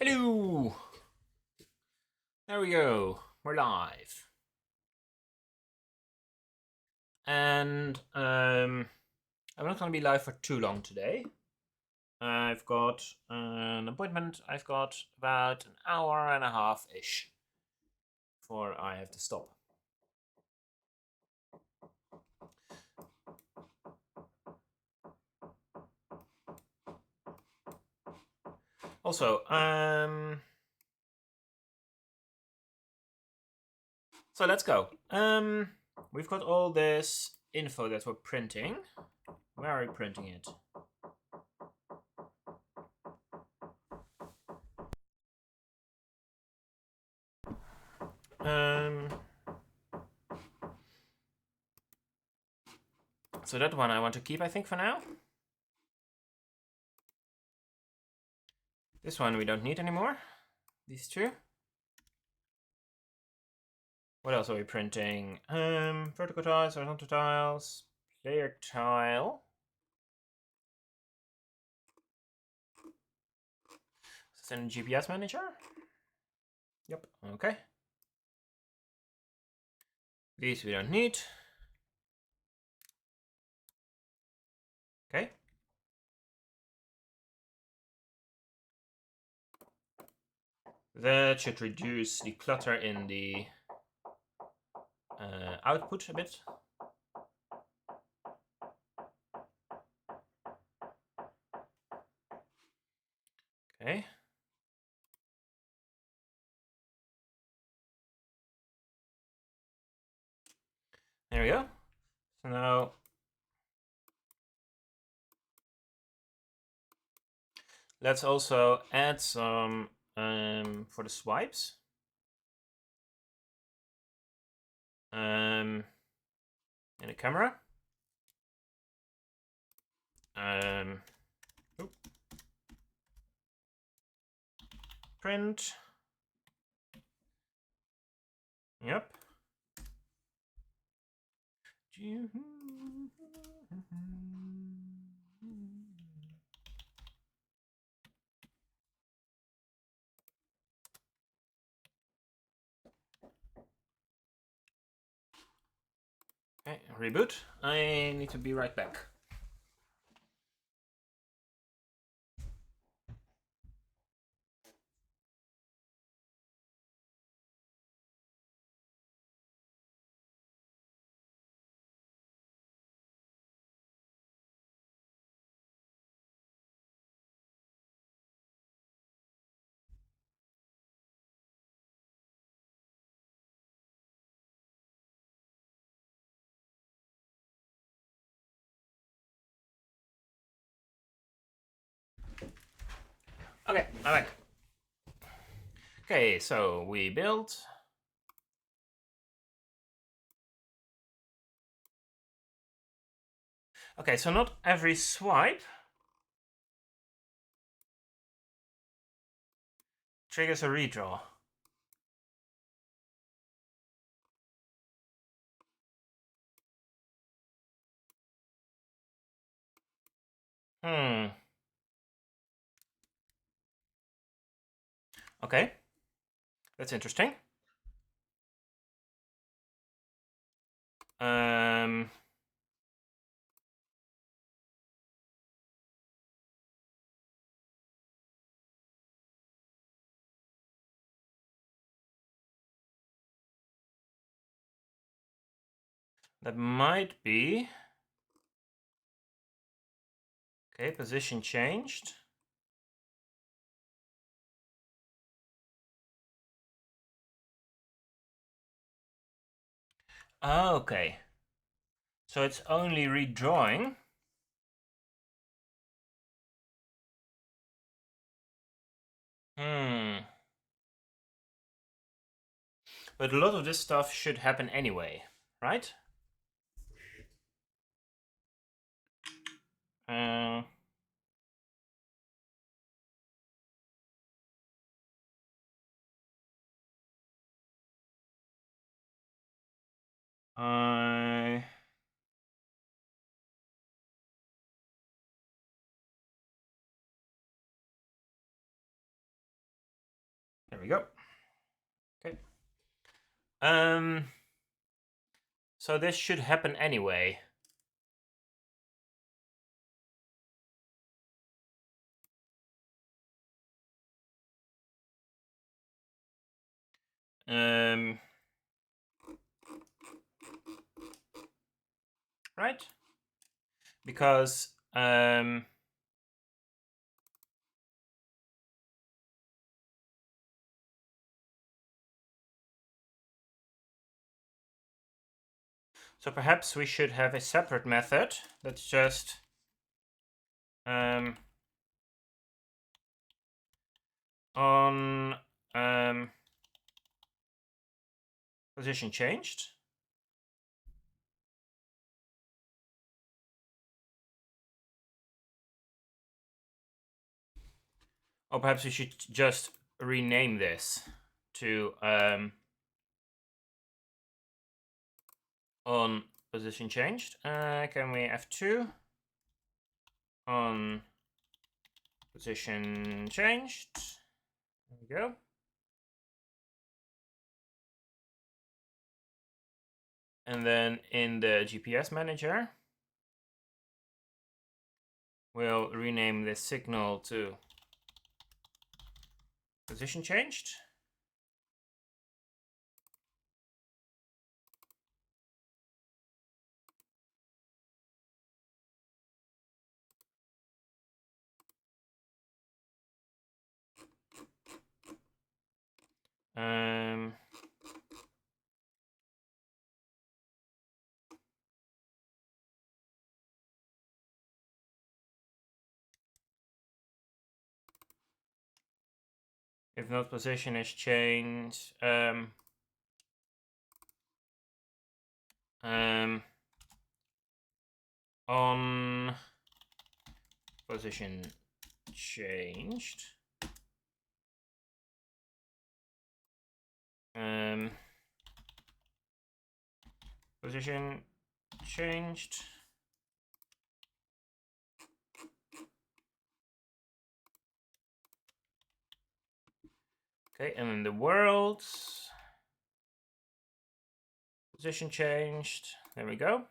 Hello! There we go. We're live. And I'm not going to be live for too long today. I've got an appointment. I've got about an hour and a half-ish before I have to stop. Also, so let's go. We've got all this info that we're printing. Where are we printing it? So that one I want to keep, I think, for now. This one we don't need anymore. These two. What else are we printing? Vertical tiles, horizontal tiles, player tile. Is this in GPS manager? Yep, okay. These we don't need. Okay. That should reduce the clutter in the output a bit. Okay. There we go. So now let's also add some for the swipes. In the camera. Print. Yep. Okay, reboot. I need to be right back. Okay, I'm back. Okay, so we built. Okay, so not every swipe triggers a redraw. Okay, that's interesting. That might be. Okay, position changed. Oh, okay. So it's only redrawing. But a lot of this stuff should happen anyway, right? I we go. Okay. So this should happen anyway. Right? Because so perhaps we should have a separate method that's just on position changed. Or perhaps we should just rename this to on position changed. Can we F2 on position changed? There we go. And then in the GPS manager, we'll rename this signal to position changed. If node position is changed, on position changed, position changed. Okay, and then the worlds position changed. There we go.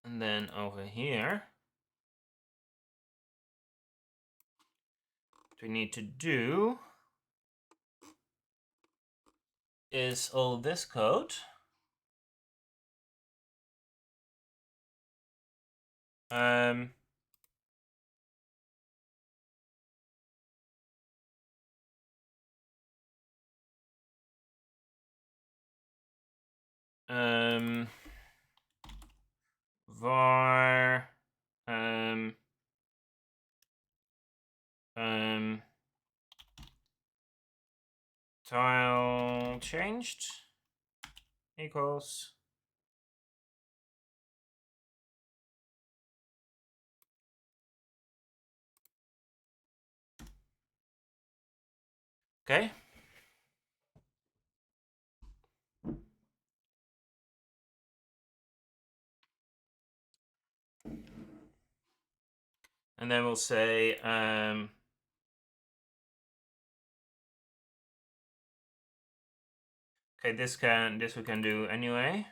And then over here, what we need to do is all this code. Var tile changed equals okay. And then we'll say okay, this we can do anyway.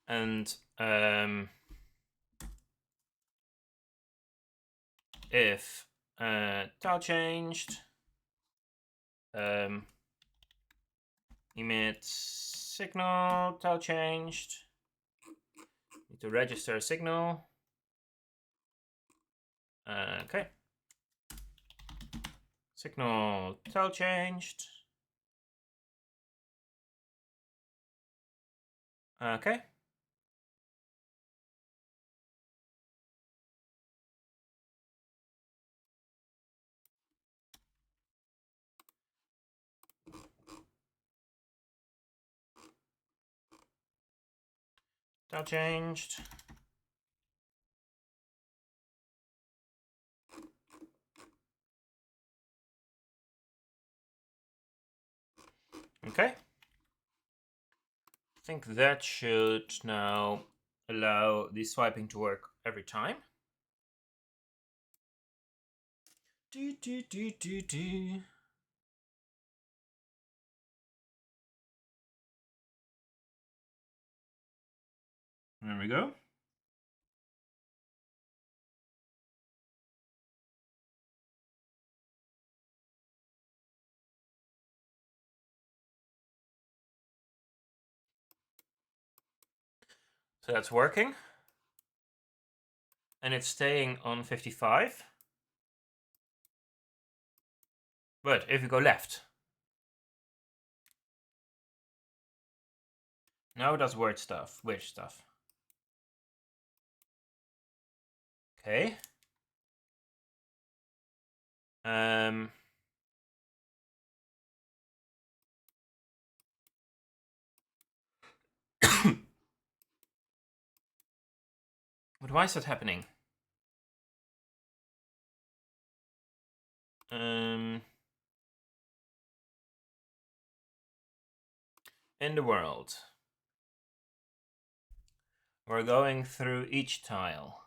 And if tile changed, emit signal tile changed. Need to register a signal. Okay. Signal tile changed. Okay. Tile changed. Okay. I think that should now allow the swiping to work every time. There we go. So that's working. And it's staying on 55. But if you go left, now it does weird stuff. Okay. But why is that happening? In the world, we're going through each tile.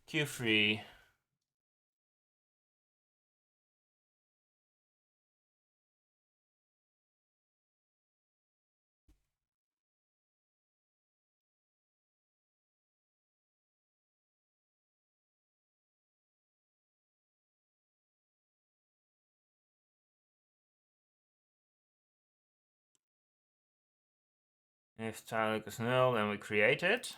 Q3. If tile equals null, then we create it.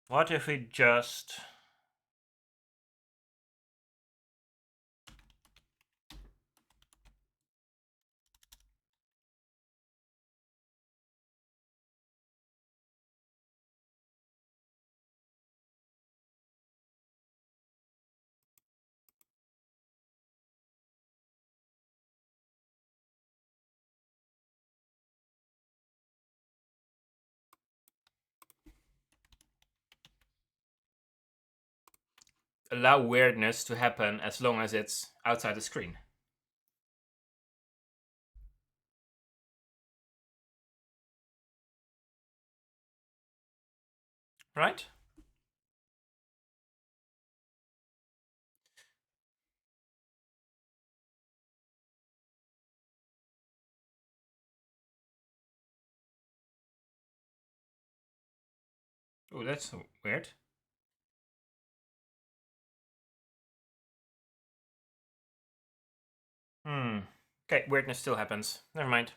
What if we just allow weirdness to happen as long as it's outside the screen? Right? Oh, that's weird. Okay, weirdness still happens. Never mind.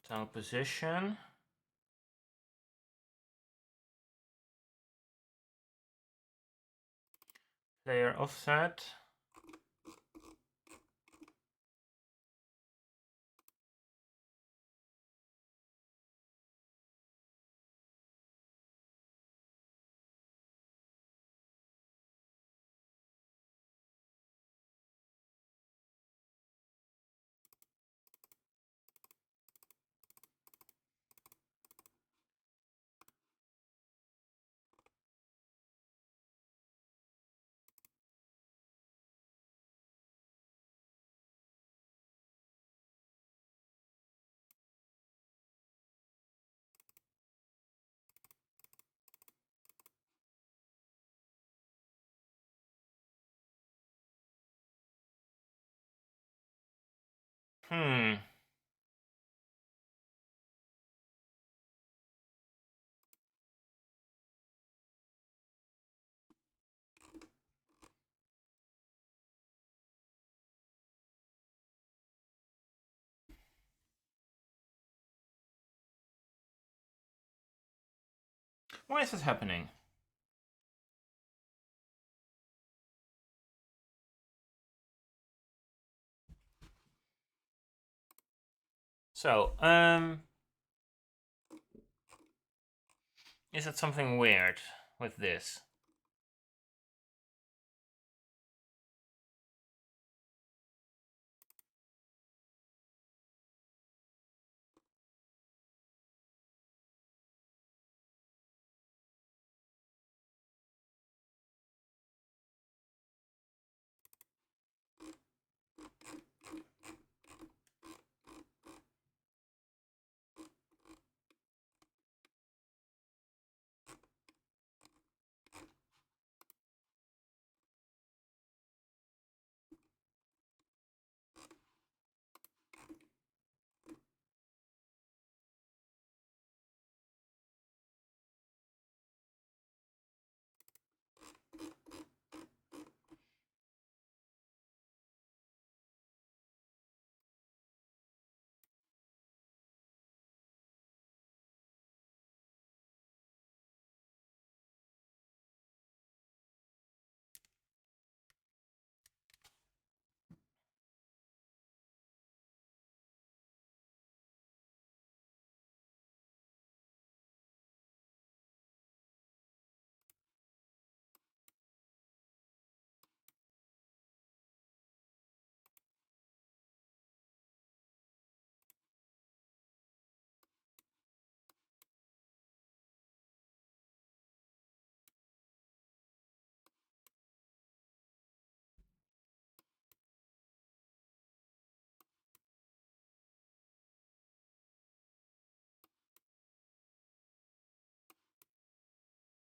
Tile position. Player offset. Hmm. Why is this happening? So, is it something weird with this?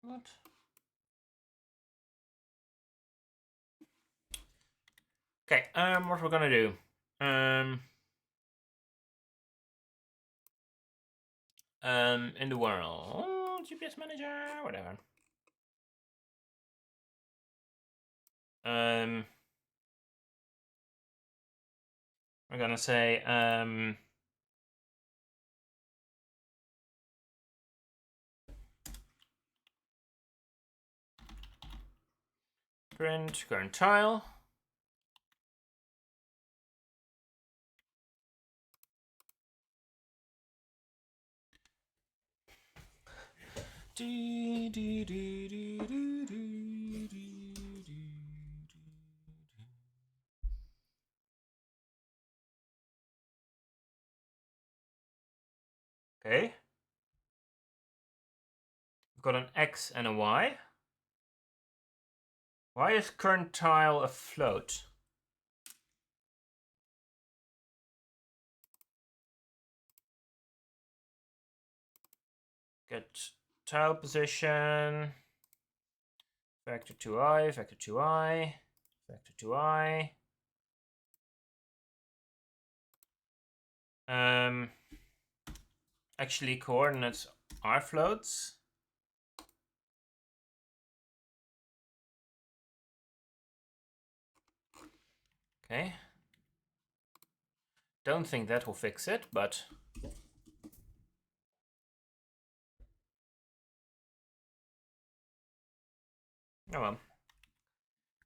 What? Okay, what we're gonna do? In the world, GPS manager, whatever. We're gonna say print current tile. Okay. We've got an X and a Y. Why is current tile a float? Get tile position. Vector 2i, vector 2i, vector 2i. Actually, coordinates are floats. Okay. Don't think that will fix it, but oh well.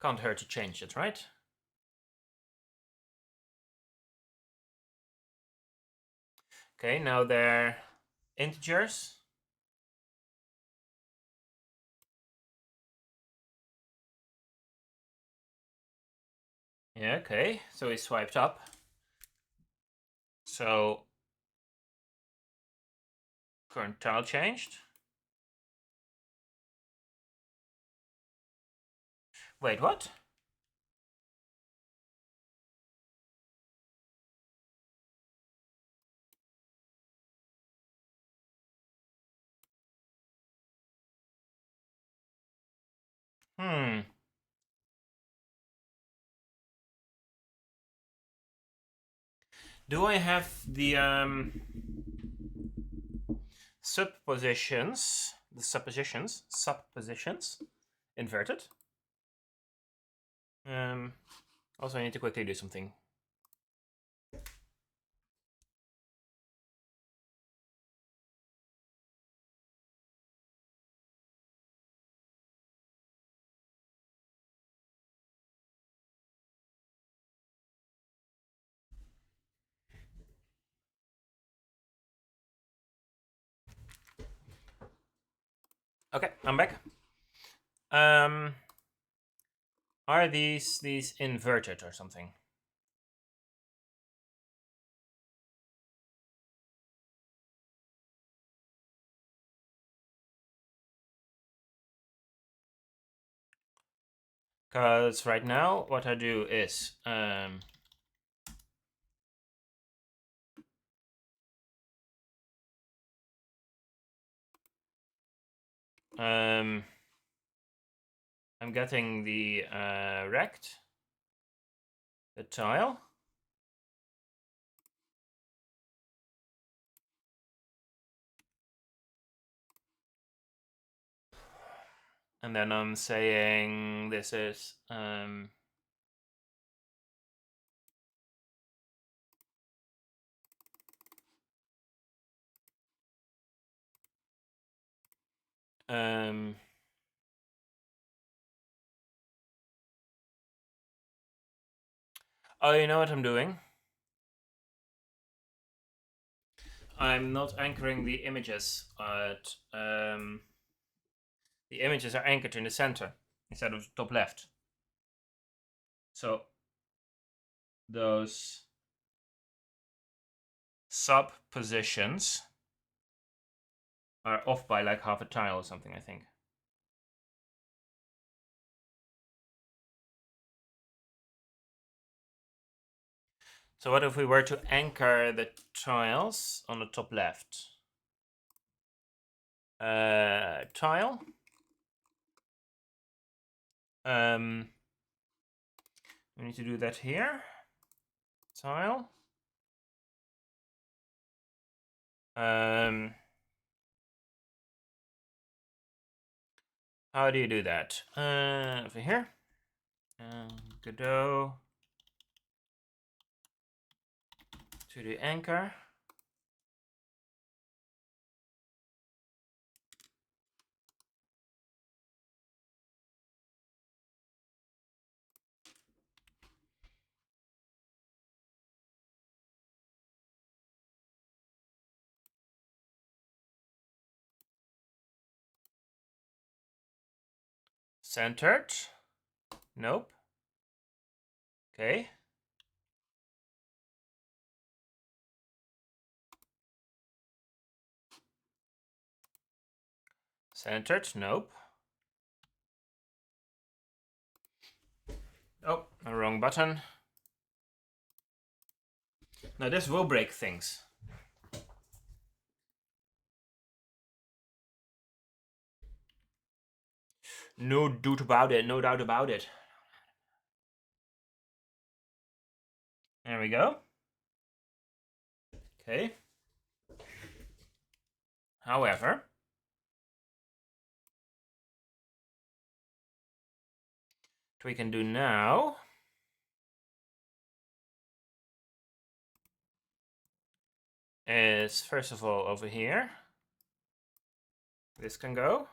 Can't hurt to change it, right? Okay, now they're integers. Yeah, okay, so he swiped up. So current tile changed. Wait, what? Hmm. Do I have the suppositions inverted? Also, I need to quickly do something. Okay, I'm back. Are these inverted or something? Because right now, what I do is I'm getting the rect, the tile. And then I'm saying this is oh, you know what I'm doing? I'm not anchoring the images, but the images are anchored in the center instead of top left. So those sub positions are off by like half a tile or something, I think. So what if we were to anchor the tiles on the top left? Tile. We need to do that here. Tile. How do you do that? Over here. Godot to the anchor. Centered. Nope. Okay. Centered. Nope. Oh, wrong button. Now this will break things. No doubt about it. No doubt about it. There we go. Okay. However, what we can do now is, first of all, over here, this can go.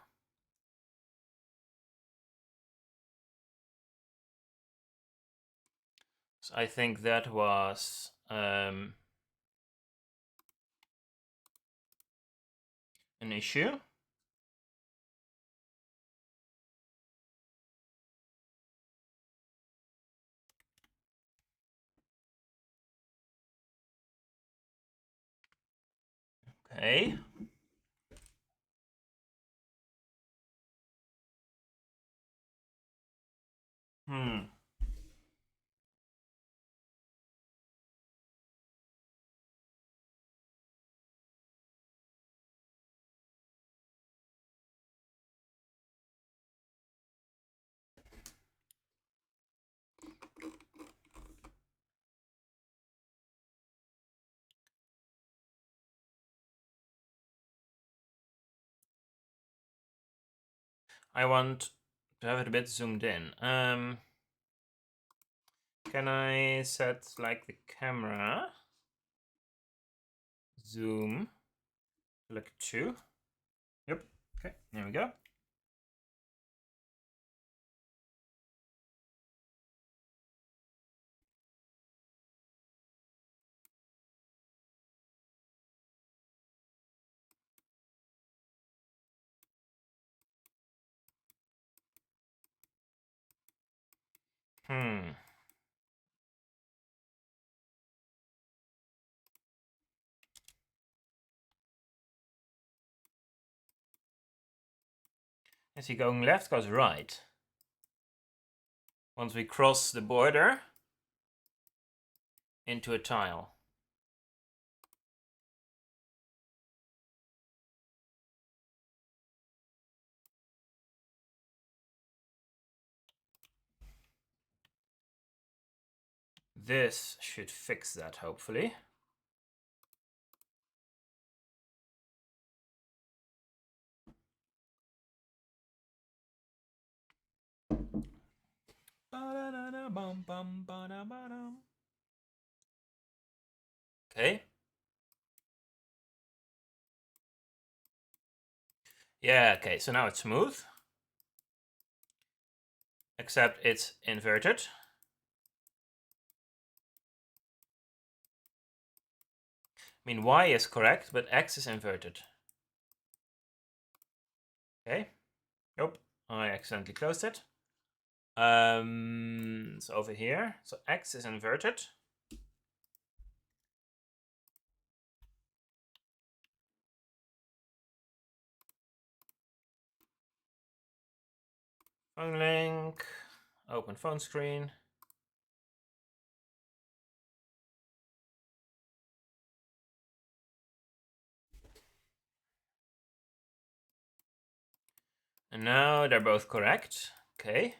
So I think that was an issue. Okay. I want to have it a bit zoomed in. Can I set like the camera zoom to like 2? Yep. Okay, there we go. Is he going left, goes right? Once we cross the border into a tile. This should fix that, hopefully. Okay. Yeah, okay, so now it's smooth. Except it's inverted. I mean, Y is correct, but X is inverted. Okay. Nope, I accidentally closed it. It's over here. So X is inverted. Phone link. Open phone screen. And now they're both correct. Okay.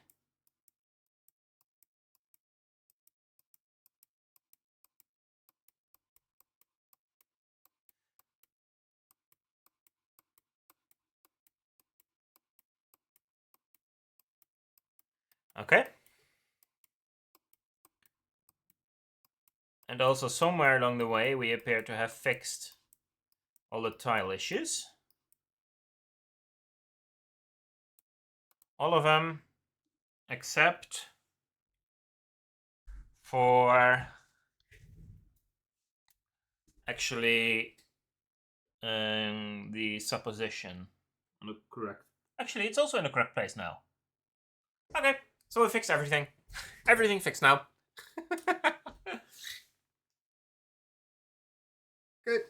Okay. And also somewhere along the way, we appear to have fixed all the tile issues. All of them except for actually the supposition on the correct. Actually, it's also in the correct place now. Okay, so we fixed everything. Everything fixed now. Good.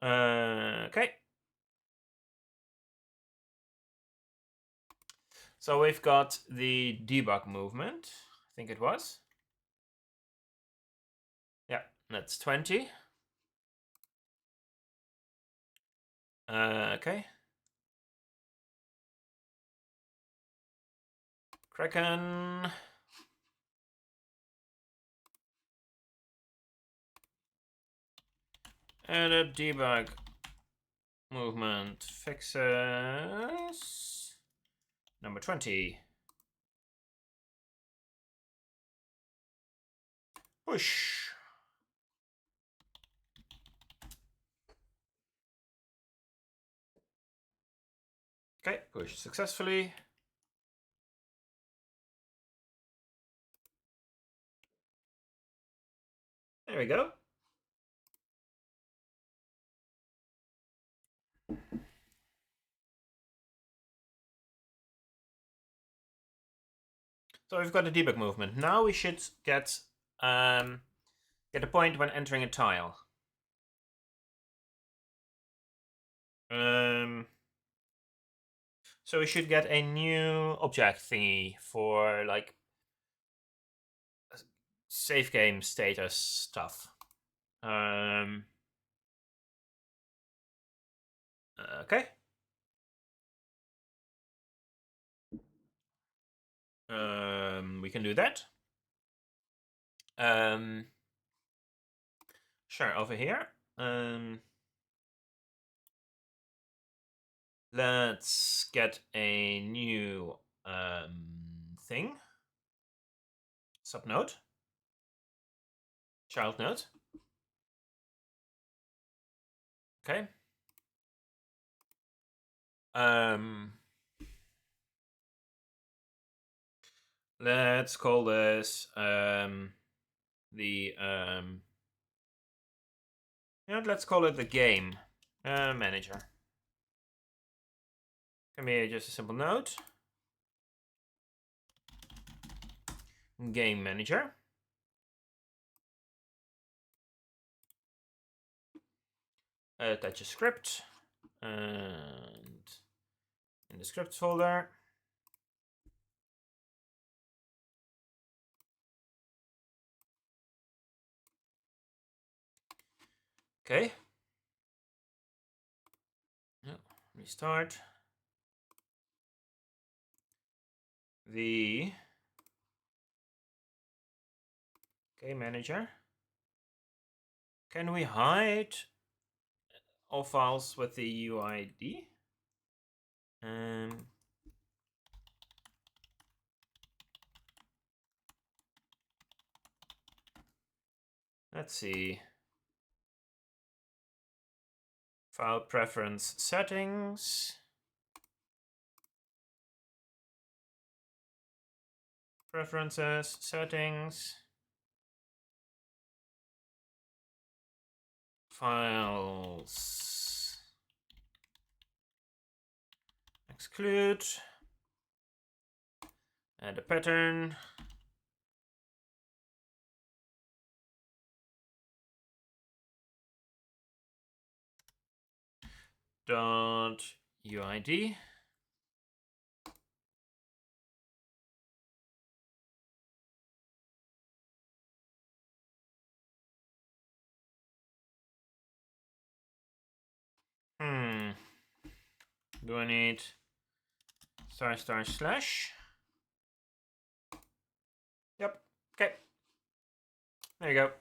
Okay. So we've got the debug movement. I think it was. Yeah, that's 20. Okay. Kraken. Edit debug movement fixes number 20. Push. Okay, push successfully. There we go. So we've got a debug movement. Now we should get a point when entering a tile. So we should get a new object thingy for like save game status stuff. Okay. We can do that. Sure, over here. Let's get a new thing. Subnode. Child node. Okay. Let's call this let's call it the game manager. Can be just a simple node. Game manager. Attach a script, and in the scripts folder, okay. Restart. The game manager. Can we hide all files with the UID? Let's see. File preference settings. Preferences, settings. Files. Exclude. Add a pattern. .uid. Do I need // slash? Yep. Okay. There you go.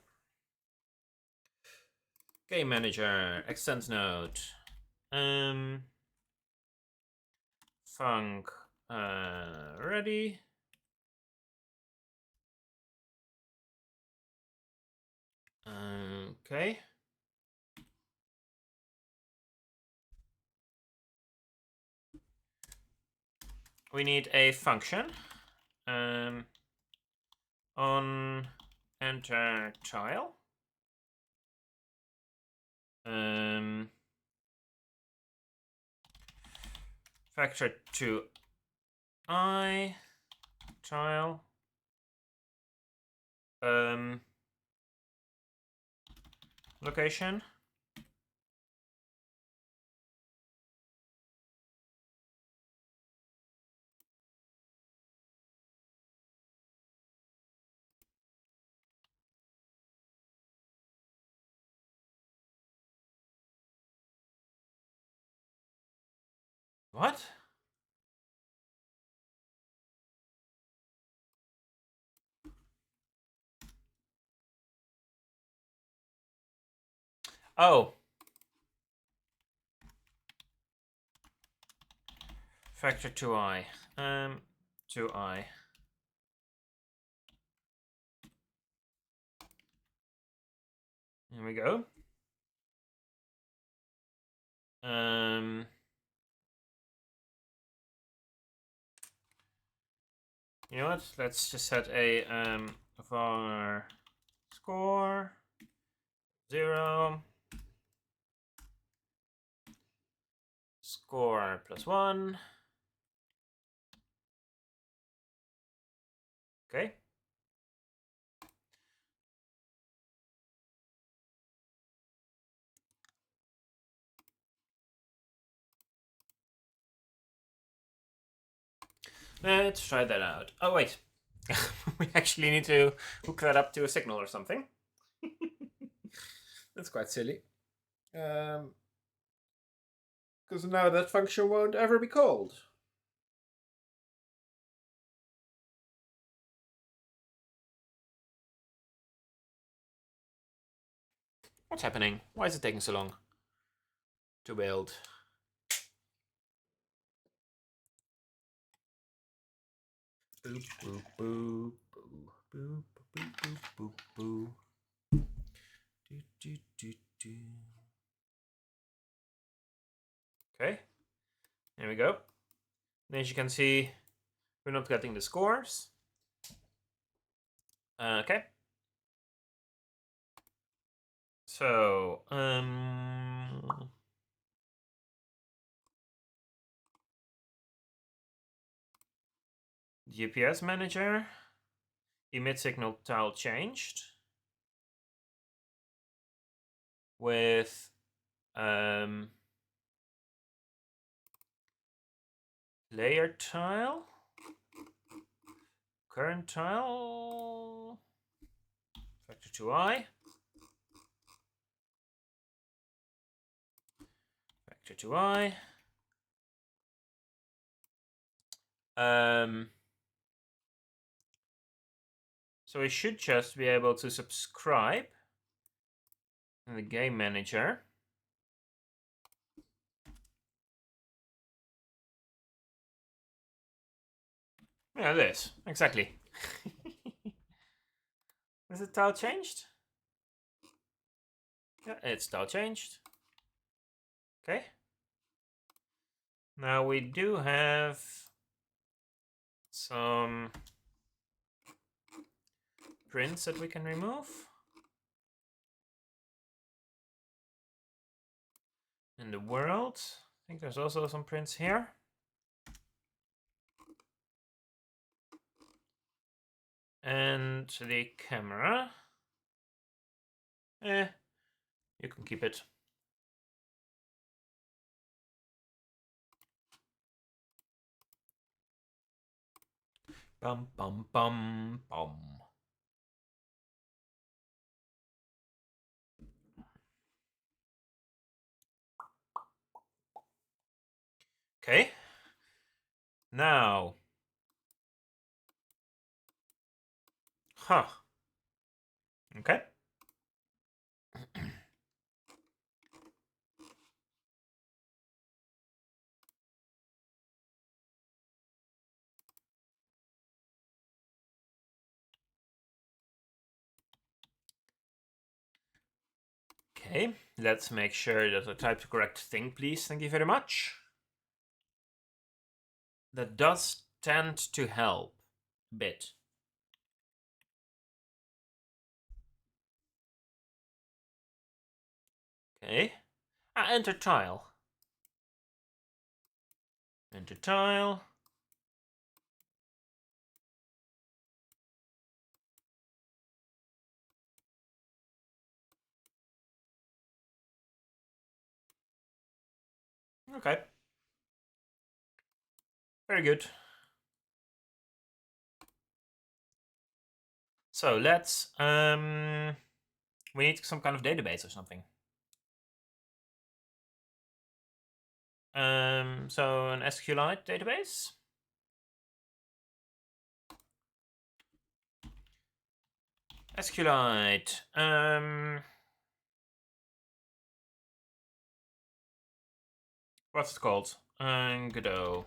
Game manager extends node. Func ready. Okay. We need a function on enter tile. Factor to I tile. Location. What? Oh. Factor to I. To I. Here we go. You know what? Let's just set a var score 0, score +1. Okay. Let's try that out. Oh wait, we actually need to hook that up to a signal or something. That's quite silly. Because now that function won't ever be called. What's happening? Why is it taking so long to build? Boop, boop, boop, boop, boop, boop, boop, boop, boop. Do. Okay, there we go. And as you can see, we're not getting the scores. Okay. So, GPS manager, emit signal tile changed with layer tile, current tile, factor 2i, factor 2i. So we should just be able to subscribe in the game manager. Yeah, this exactly. Is the tile changed? Yeah, it's tile changed. Okay. Now we do have some prints that we can remove. In the world, I think there's also some prints here. And the camera. You can keep it. Bum bum bum bum. Okay. Now. Huh. Okay. Okay, let's make sure that I type the correct thing, please. Thank you very much. That does tend to help a bit. Okay. Enter tile. Enter tile. Okay. Very good. So let's we need some kind of database or something. So an SQLite database. SQLite. What's it called? Godot.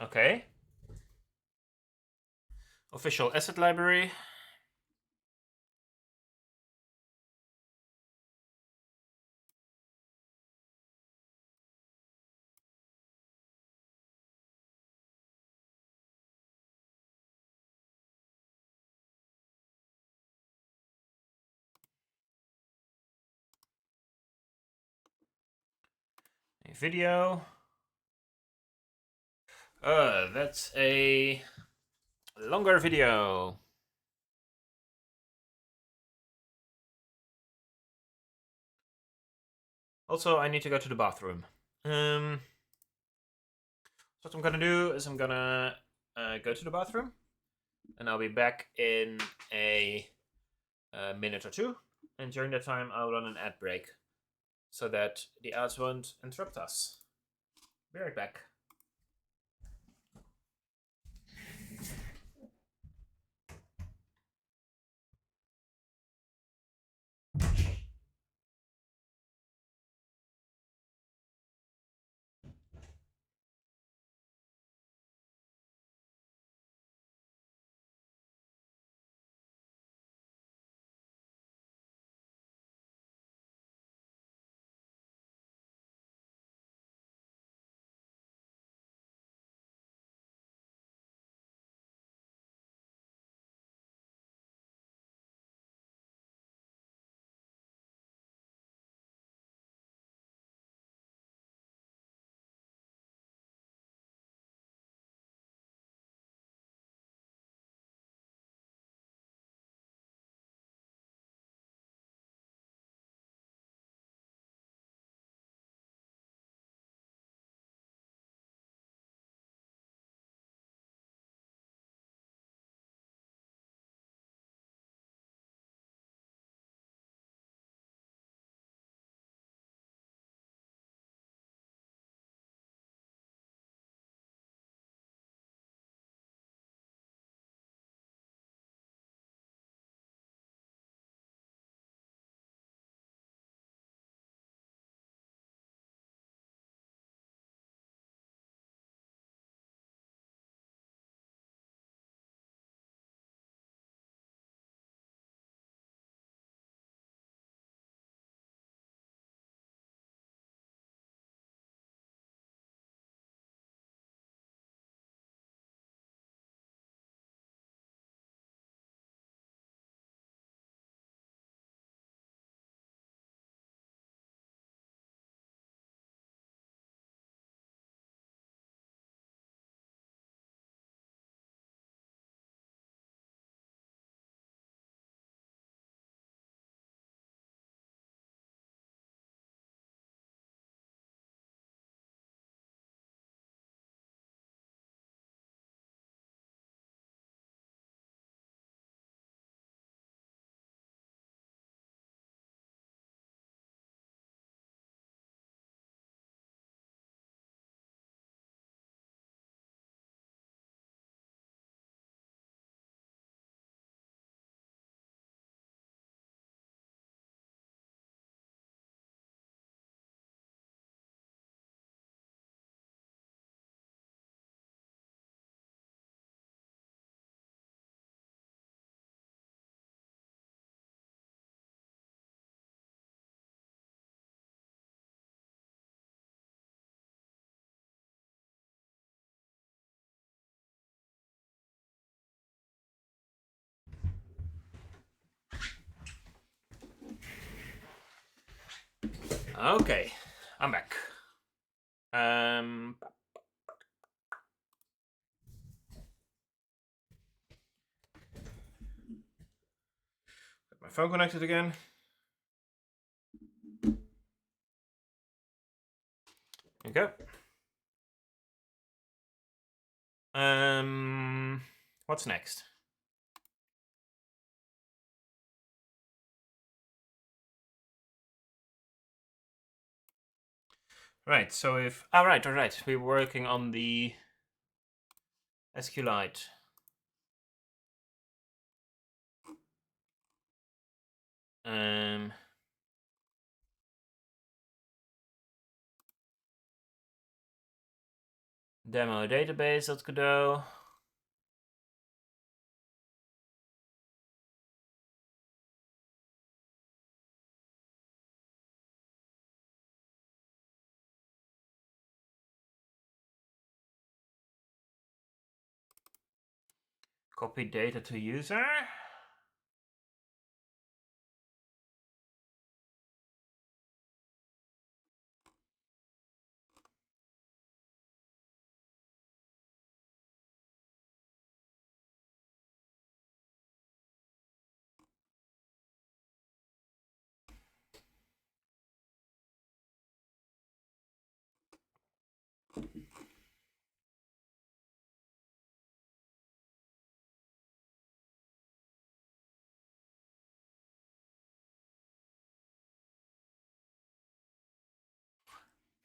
Okay. Official asset library. A video. That's a longer video. Also, I need to go to the bathroom. So what I'm gonna do is I'm gonna go to the bathroom, and I'll be back in a minute or two. And during that time, I'll run an ad break so that the ads won't interrupt us. Be right back. Okay, I'm back. Got my phone connected again. There you go. What's next? Right, so if... all right. We're working on the SQLite. Demo database.Godot. Copy data to user.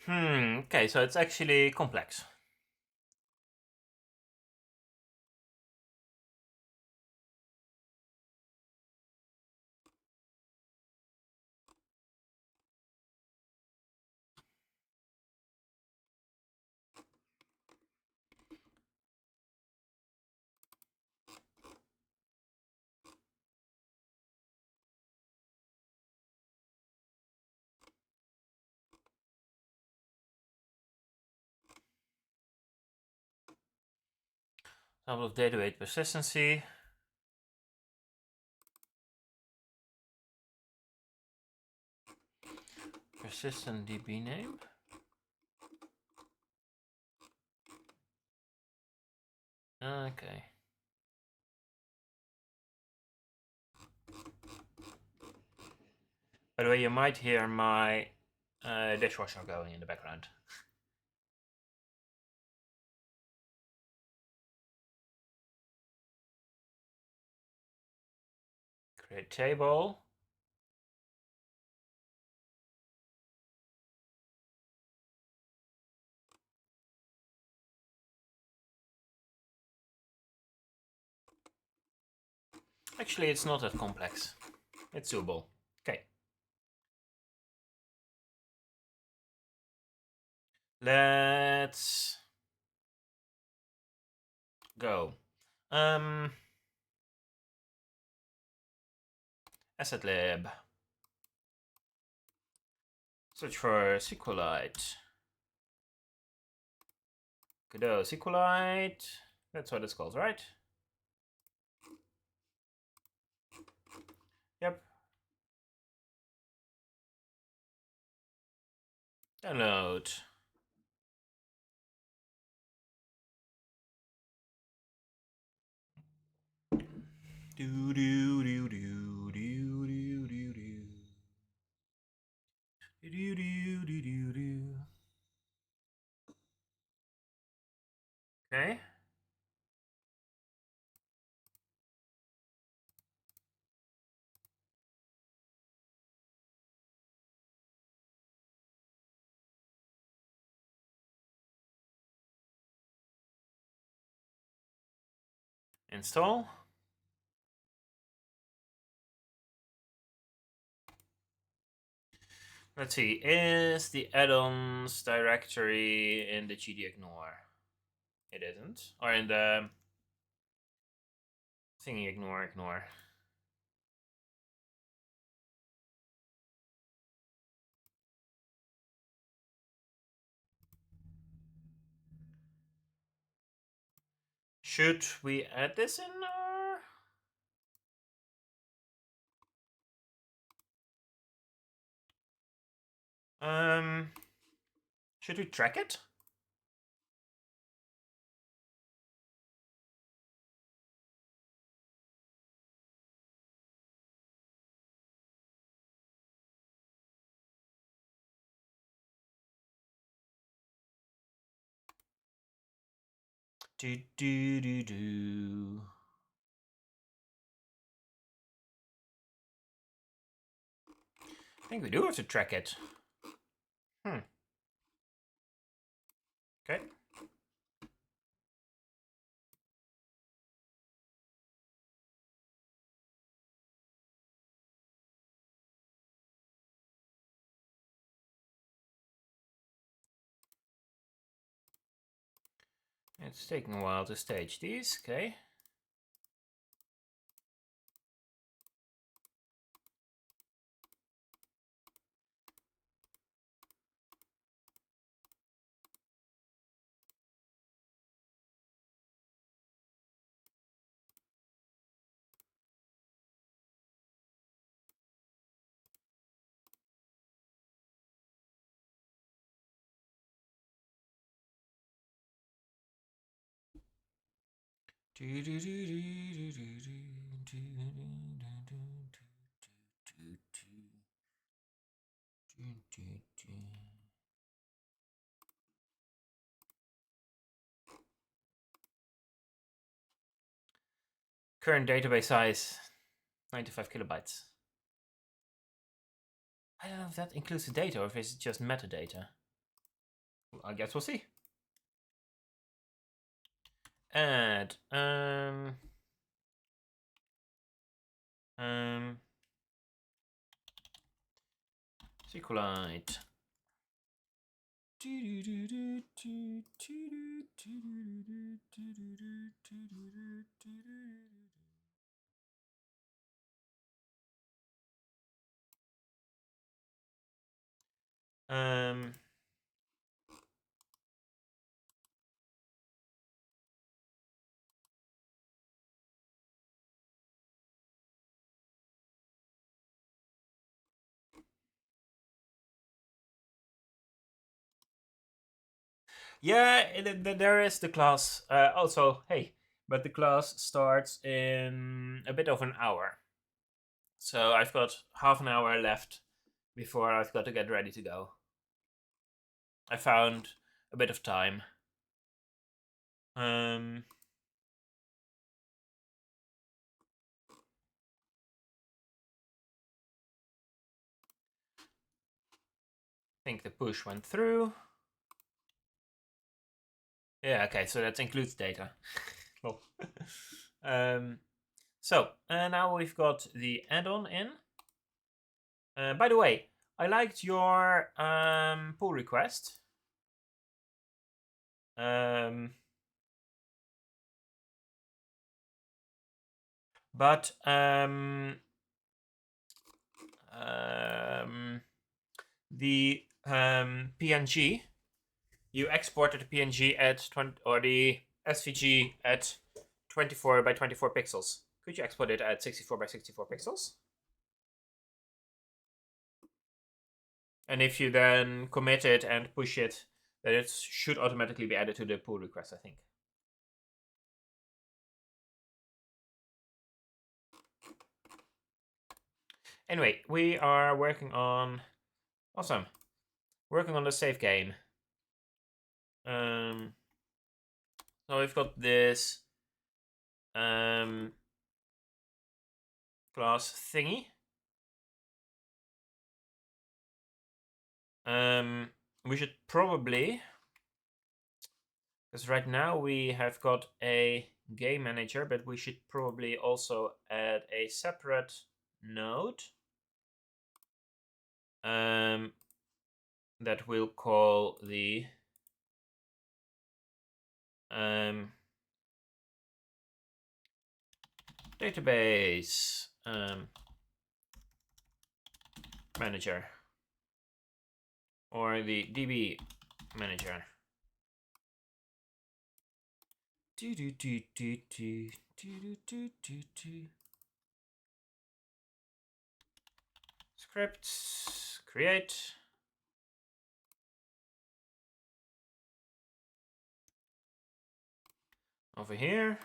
Okay, so it's actually complex. Example of database persistency. Persistent DB name. Okay. By the way, you might hear my dishwasher going in the background. Create table. Actually, it's not that complex. It's doable. Okay. Let's go. Asset lib. Search for SQLite. Godot SQLite. That's what it's called, right? Yep. Download. Do do do do do do do do. Do do do do do. Okay. Install. Let's see. Is the add-ons directory in the gdignore? It isn't. Or in the thingy ignore. Should we add this in our... Should we track it? Do do do do. I think we do have to track it. Okay. It's taking a while to stage these. Okay. Current database size 95 kilobytes. I don't know if that includes the data or if it's just metadata. I guess we'll see. Add SQLite. Yeah, there is the class. Also, hey, but the class starts in a bit of an hour. So I've got half an hour left before I've got to get ready to go. I found a bit of time. I think the push went through. Yeah, okay, so that includes data. Cool. So now we've got the add-on in. By the way, I liked your pull request. But the PNG, you exported the PNG at 20, or the SVG at 24 by 24 pixels. Could you export it at 64 by 64 pixels? And if you then commit it and push it, then it should automatically be added to the pull request, I think. Anyway, we are working on... Awesome. Working on the save game. So we've got this class thingy. We should probably, because right now we have got a game manager, but we should probably also add a separate node that we'll call the database manager, or the DB manager. Scripts, create. Over here,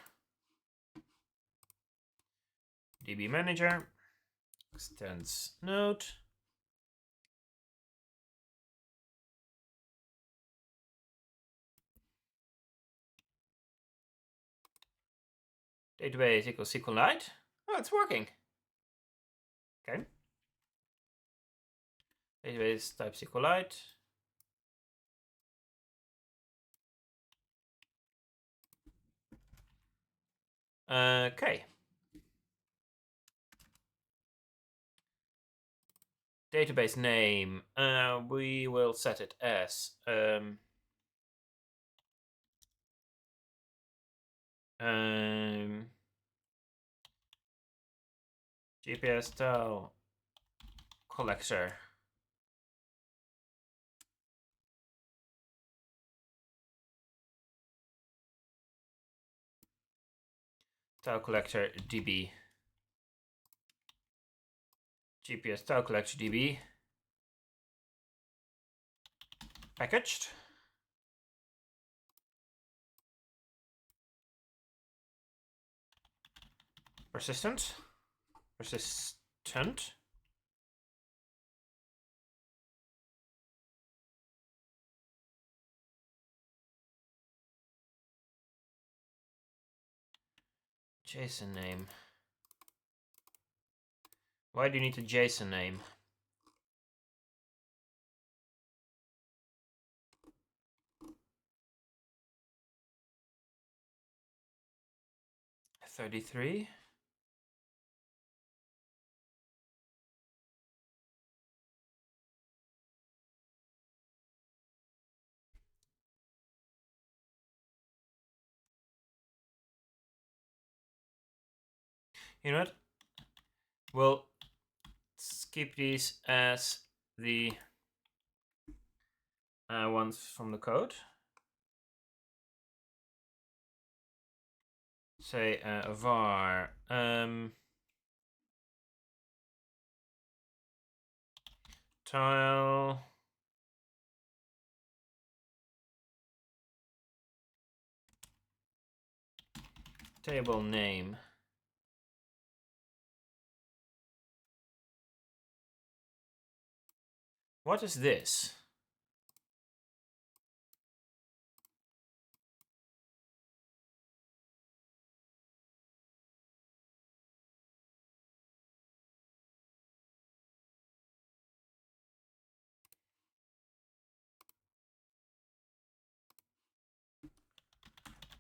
DB manager, extends node. Database equals SQLite. Oh, it's working. Okay. Database type SQLite. Okay. Database name. We will set it as GPS tile collector. Tile collector DB. GPS tile collector DB. Packaged. Persistent. Persistent. JSON name. Why do you need a JSON name? 33. You know what? We'll skip these as the ones from the code. Say var tile table name. What is this?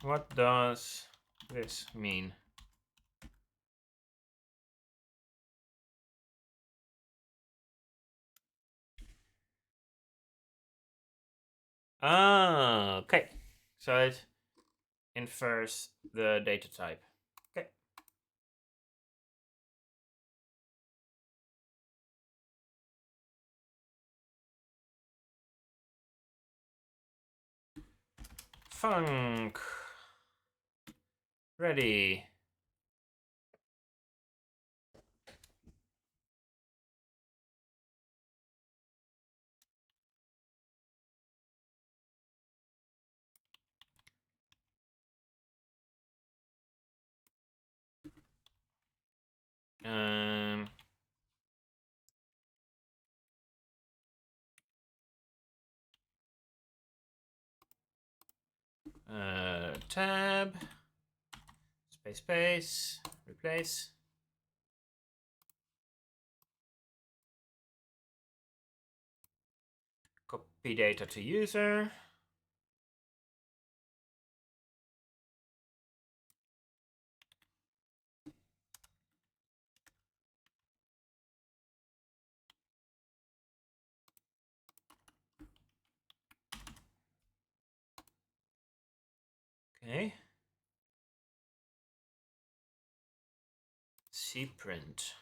What does this mean? Ah, okay. So it infers the data type. Okay. Func. Ready. Tab. Space. Replace. Copy data to user. Okay. Cprint.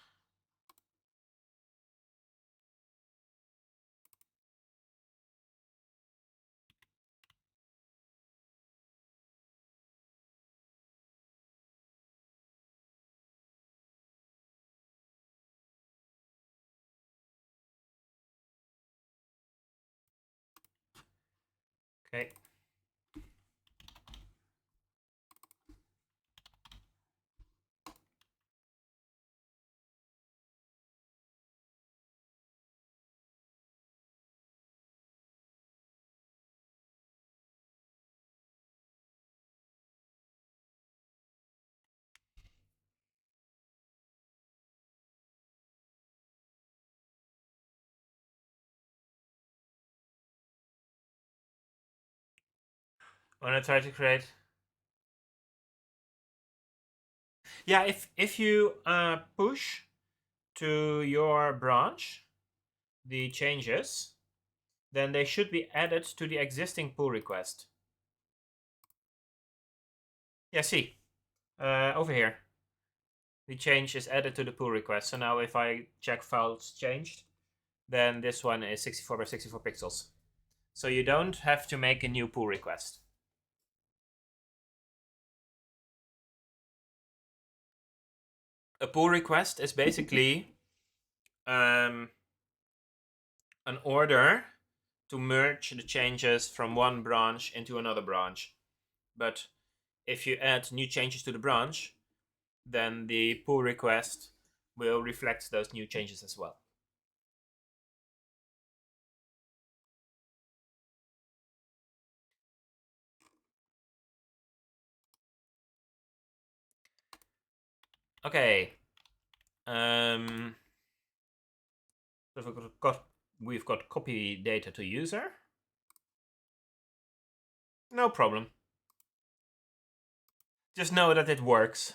Okay. When I try to create. Yeah, if you push to your branch the changes, then they should be added to the existing pull request. Yeah, see, over here, the change is added to the pull request. So now if I check files changed, then this one is 64 by 64 pixels. So you don't have to make a new pull request. A pull request is basically an order to merge the changes from one branch into another branch. But if you add new changes to the branch, then the pull request will reflect those new changes as well. Okay. So we've got copy data to user. No problem. Just know that it works.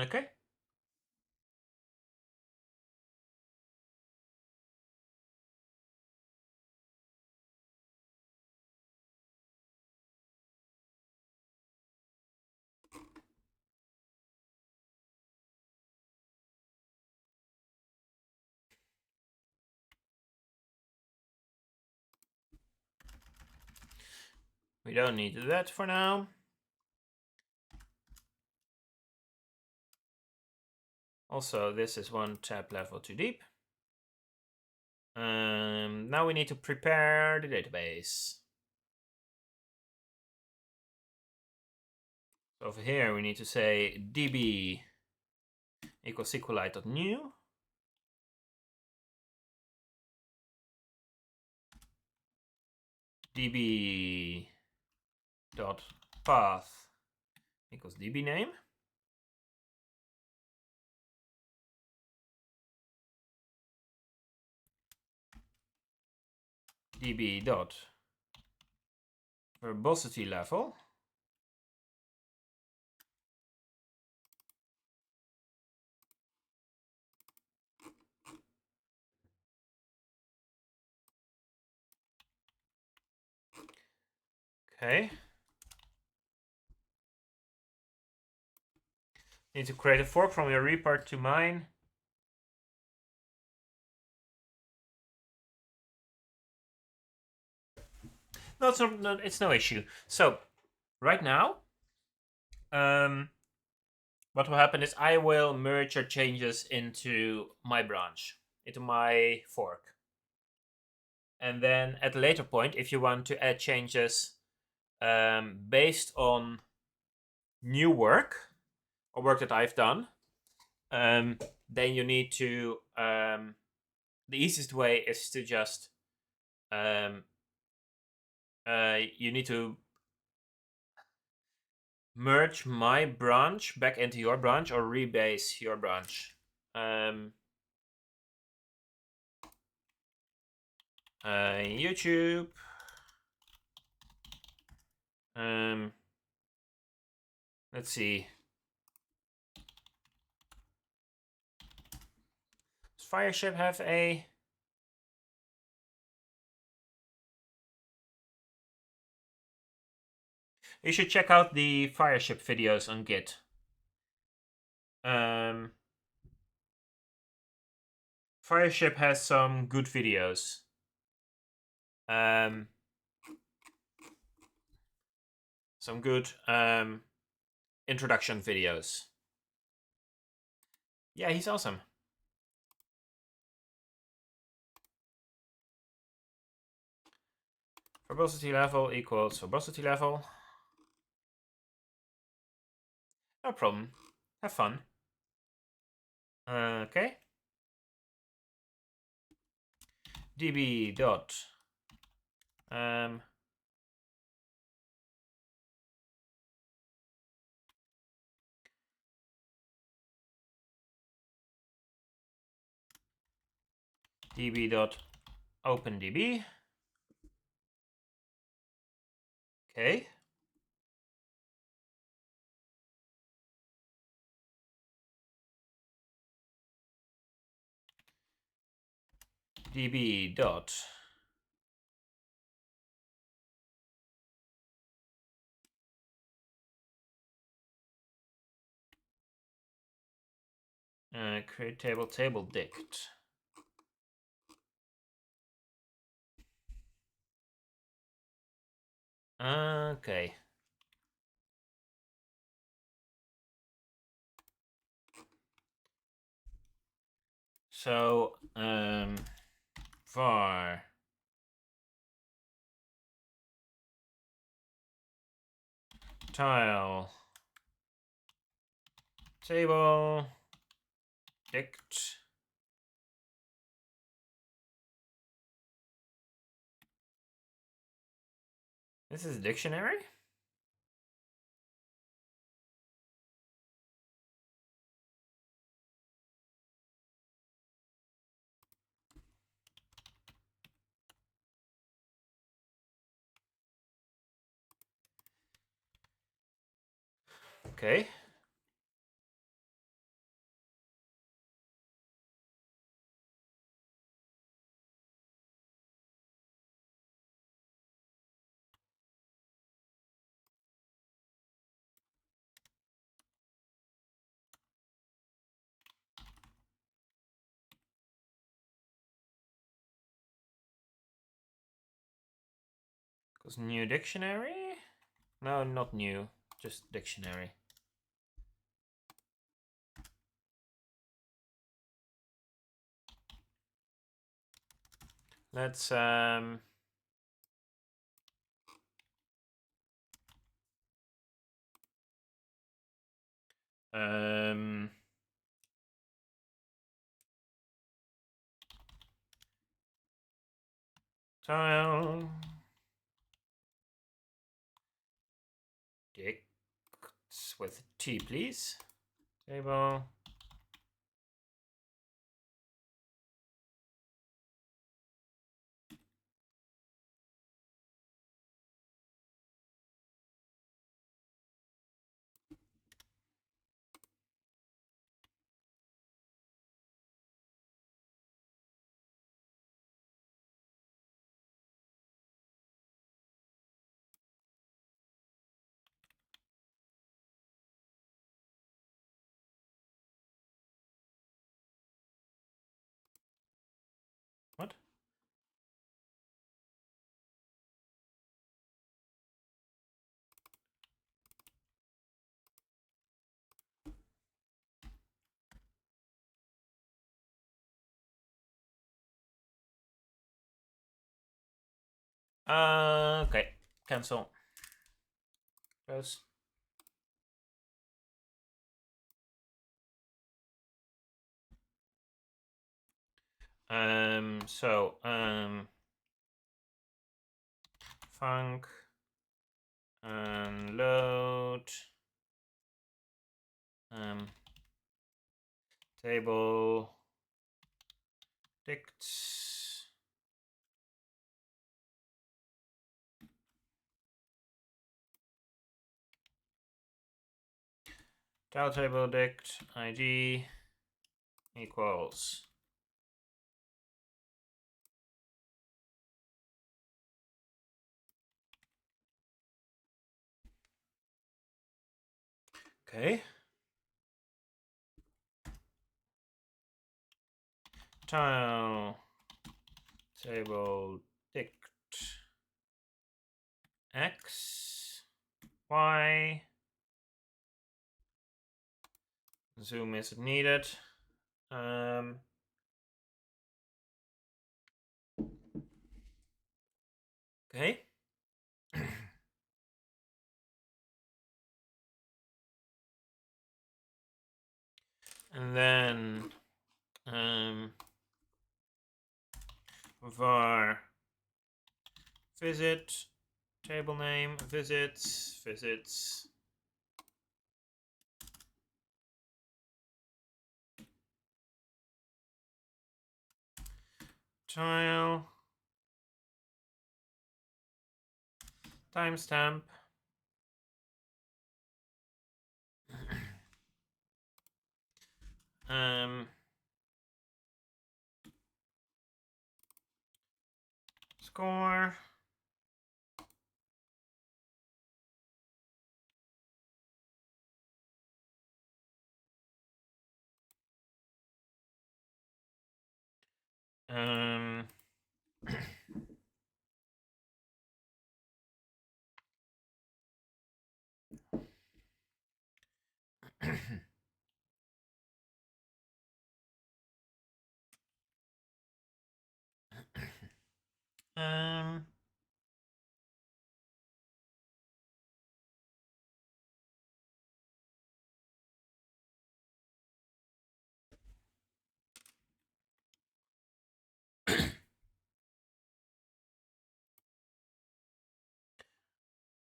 Okay. We don't need that for now. Also, this is one tab level too deep. Now we need to prepare the database. So over here we need to say db equals SQLite.new. db dot path equals db name. db dot verbosity level okay. Need to create a fork from your report to mine. No, it's no issue. So right now, what will happen is I will merge your changes into my branch, into my fork. And then at a later point, if you want to add changes based on new work or work that I've done, then you need to, the easiest way is to just, you need to merge my branch back into your branch or rebase your branch. YouTube. Let's see. Does Fireship have a... You should check out the Fireship videos on Git. Fireship has some good videos. Some good introduction videos. Yeah, he's awesome. Verbosity level equals verbosity level. No problem. Have fun. Okay. db dot db dot opendb. Okay. db dot create table dict. Okay. So var tile table dict. This is a dictionary? Okay. Because new dictionary? No, not new. Just dictionary. Let's tile dicts with T, please. Table. What? Okay. Cancel. Close. So func and load table dicts table dict id equals okay. Tile table dict x y. Zoom is needed. Okay. And then var visit table name visits tile timestamp score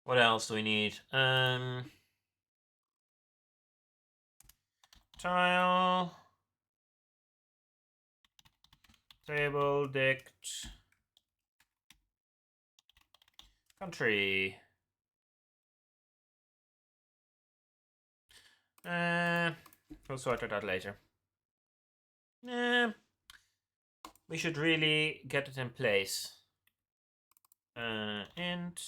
what else do we need? Tile table dict country We'll sort it out later. We should really get it in place. Int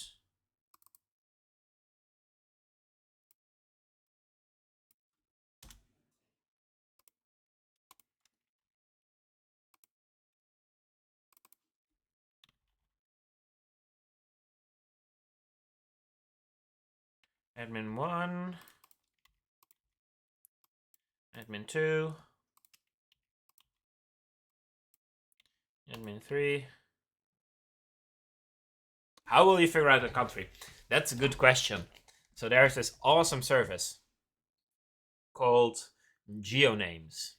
admin1, admin2, admin3. How will you figure out a country? That's a good question. So there's this awesome service called GeoNames.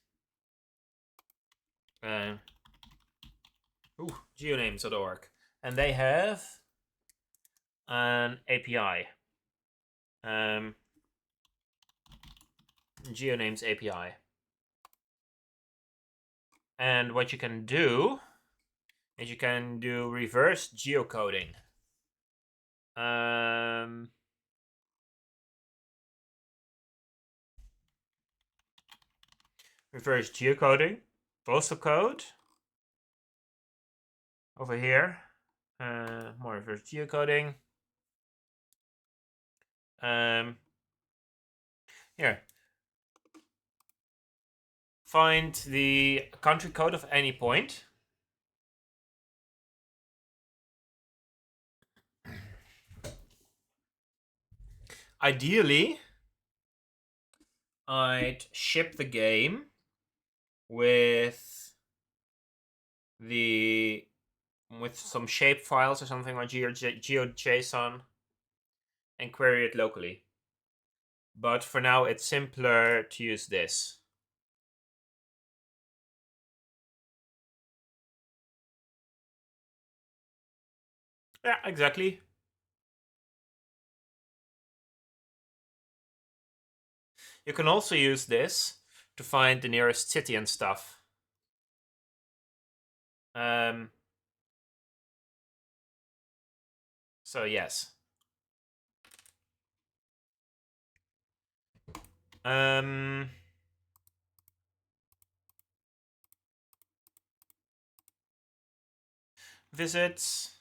GeoNames.org. And they have an API. GeoNames API. And what you can do is you can do reverse geocoding. Reverse geocoding, postal code. Over here, more reverse geocoding. Here. Find the country code of any point. Ideally, I'd ship the game with some shape files or something like GeoJSON and query it locally. But for now, it's simpler to use this. Yeah, exactly. You can also use this to find the nearest city and stuff. So yes. Visits,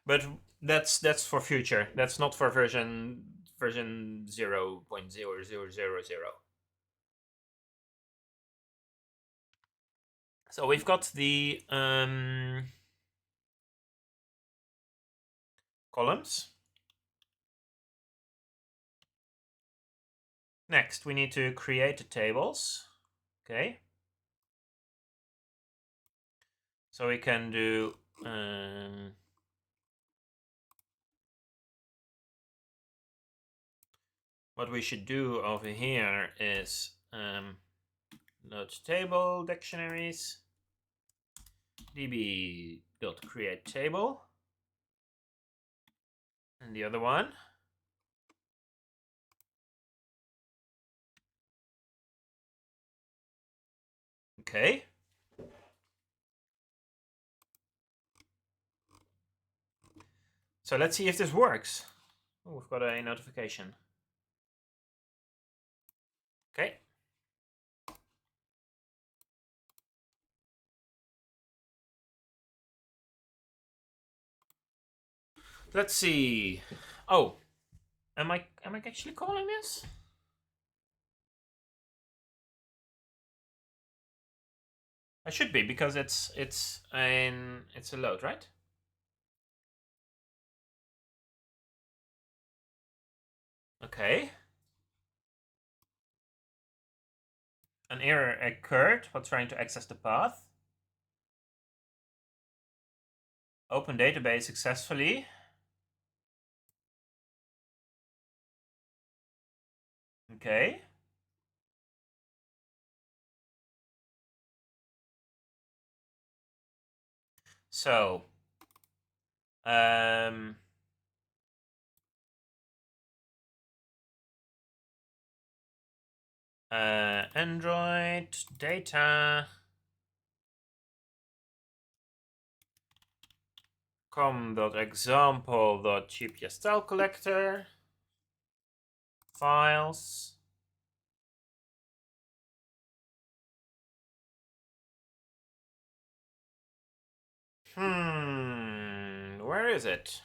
but that's for future. That's not for version 0.0000. So we've got the columns. Next, we need to create the tables. Okay. So we can do what we should do over here is load table dictionaries, db.create table, and the other one. Okay. So let's see if this works. Oh, we've got a notification. Okay. Let's see. Oh, am I actually calling this? I should be, because it's a load, right? Okay. An error occurred while trying to access the path. Open database successfully. Okay. So, Android data com.example.gps style collector files where is it?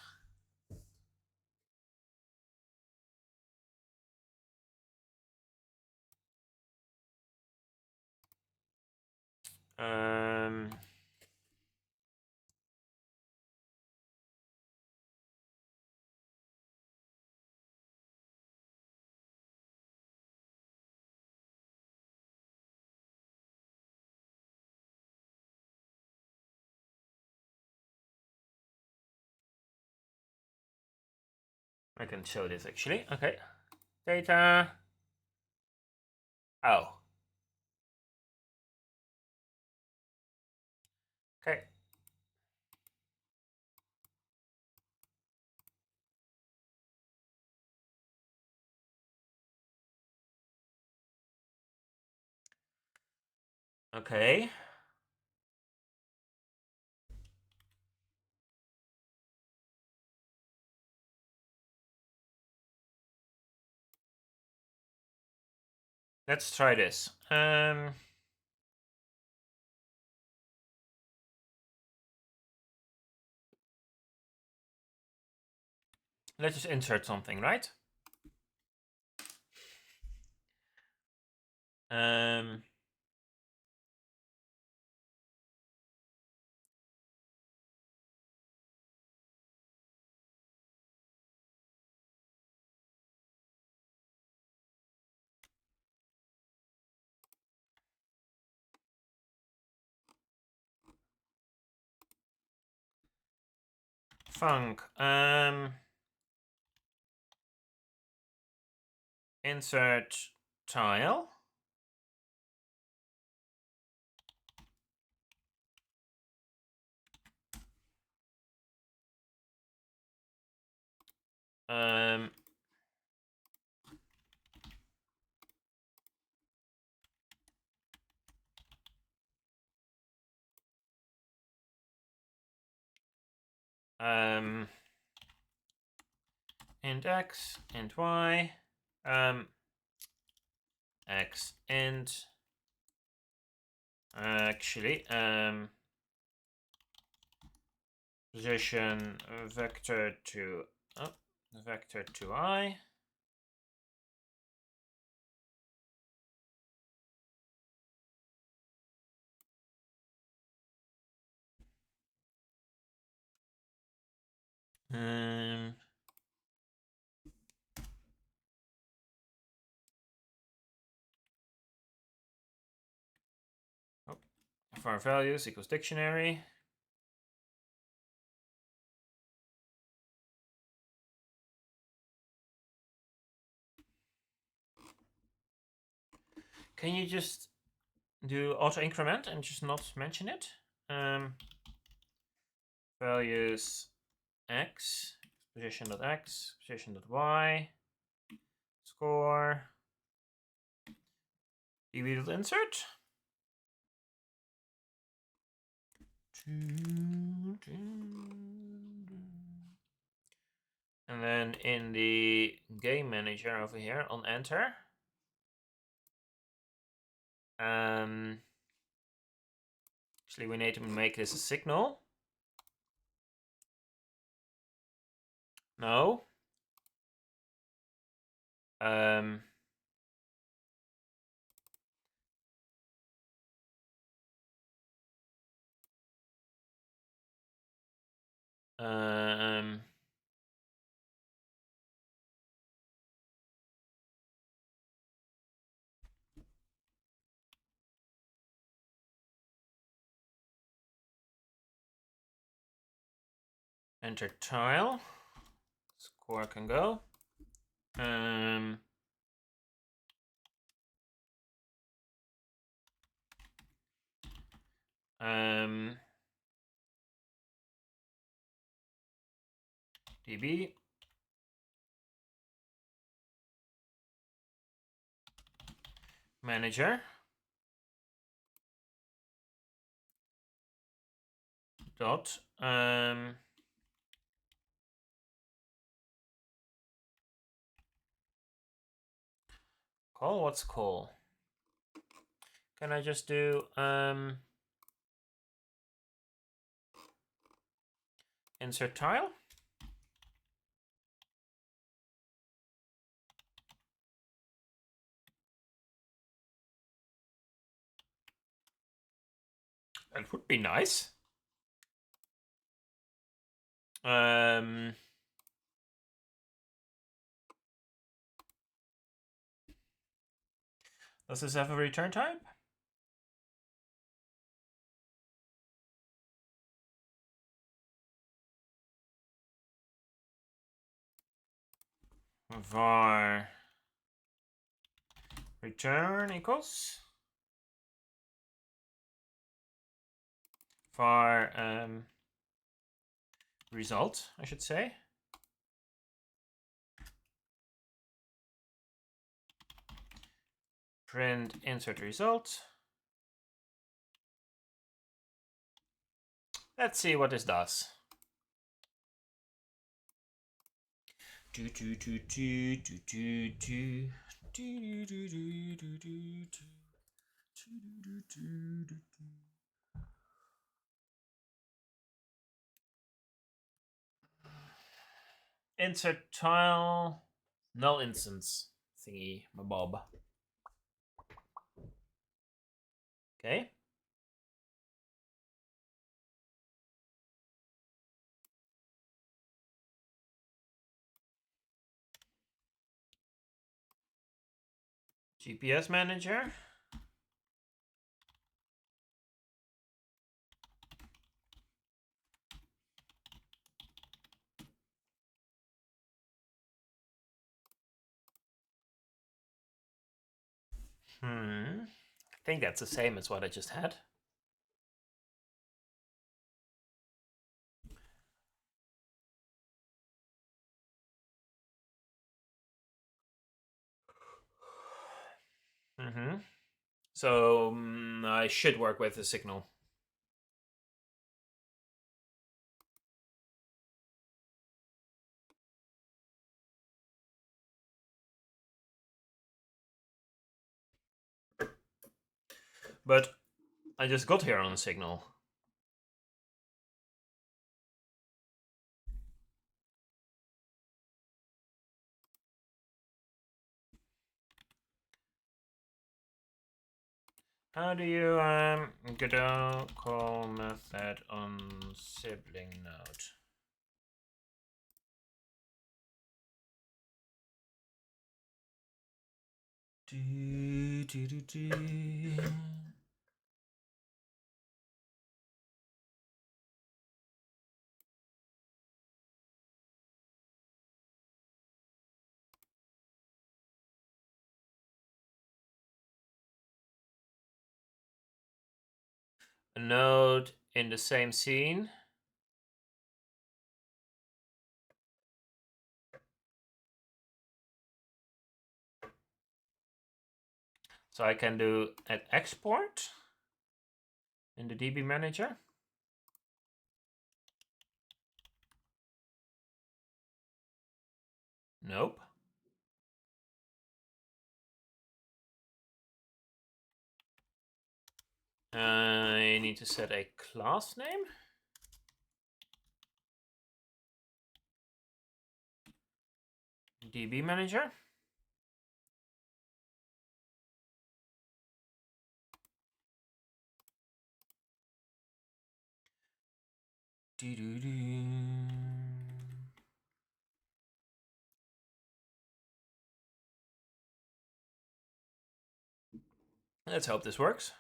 I can show this actually. Okay. Data. Oh. Okay. Okay. Let's try this. Let's just insert something, right? Func. Insert tile. Int x, int y, x, int. Actually, position vector to vector to I. For values equals dictionary. Can you just do auto increment and just not mention it? Values x, position.x, position.y, score, db.insert. And then in the game manager over here on enter, actually we need to make this a signal. No. Enter tile. Score can go. DB. Manager. Dot. Call, what's call? Can I just do insert tile. That would be nice. Does this have a return type? Var return equals var result, I should say. Print insert result. Let's see what this does. Insert tile, null instance thingy, my bob. Okay. GPS manager. I think that's the same as what I just had. So I should work with the signal. But I just got here on the signal. How do you Godot call method on sibling node? A node in the same scene. So I can do an export in the DB manager. Nope. I need to set a class name. DB manager. Let's hope this works.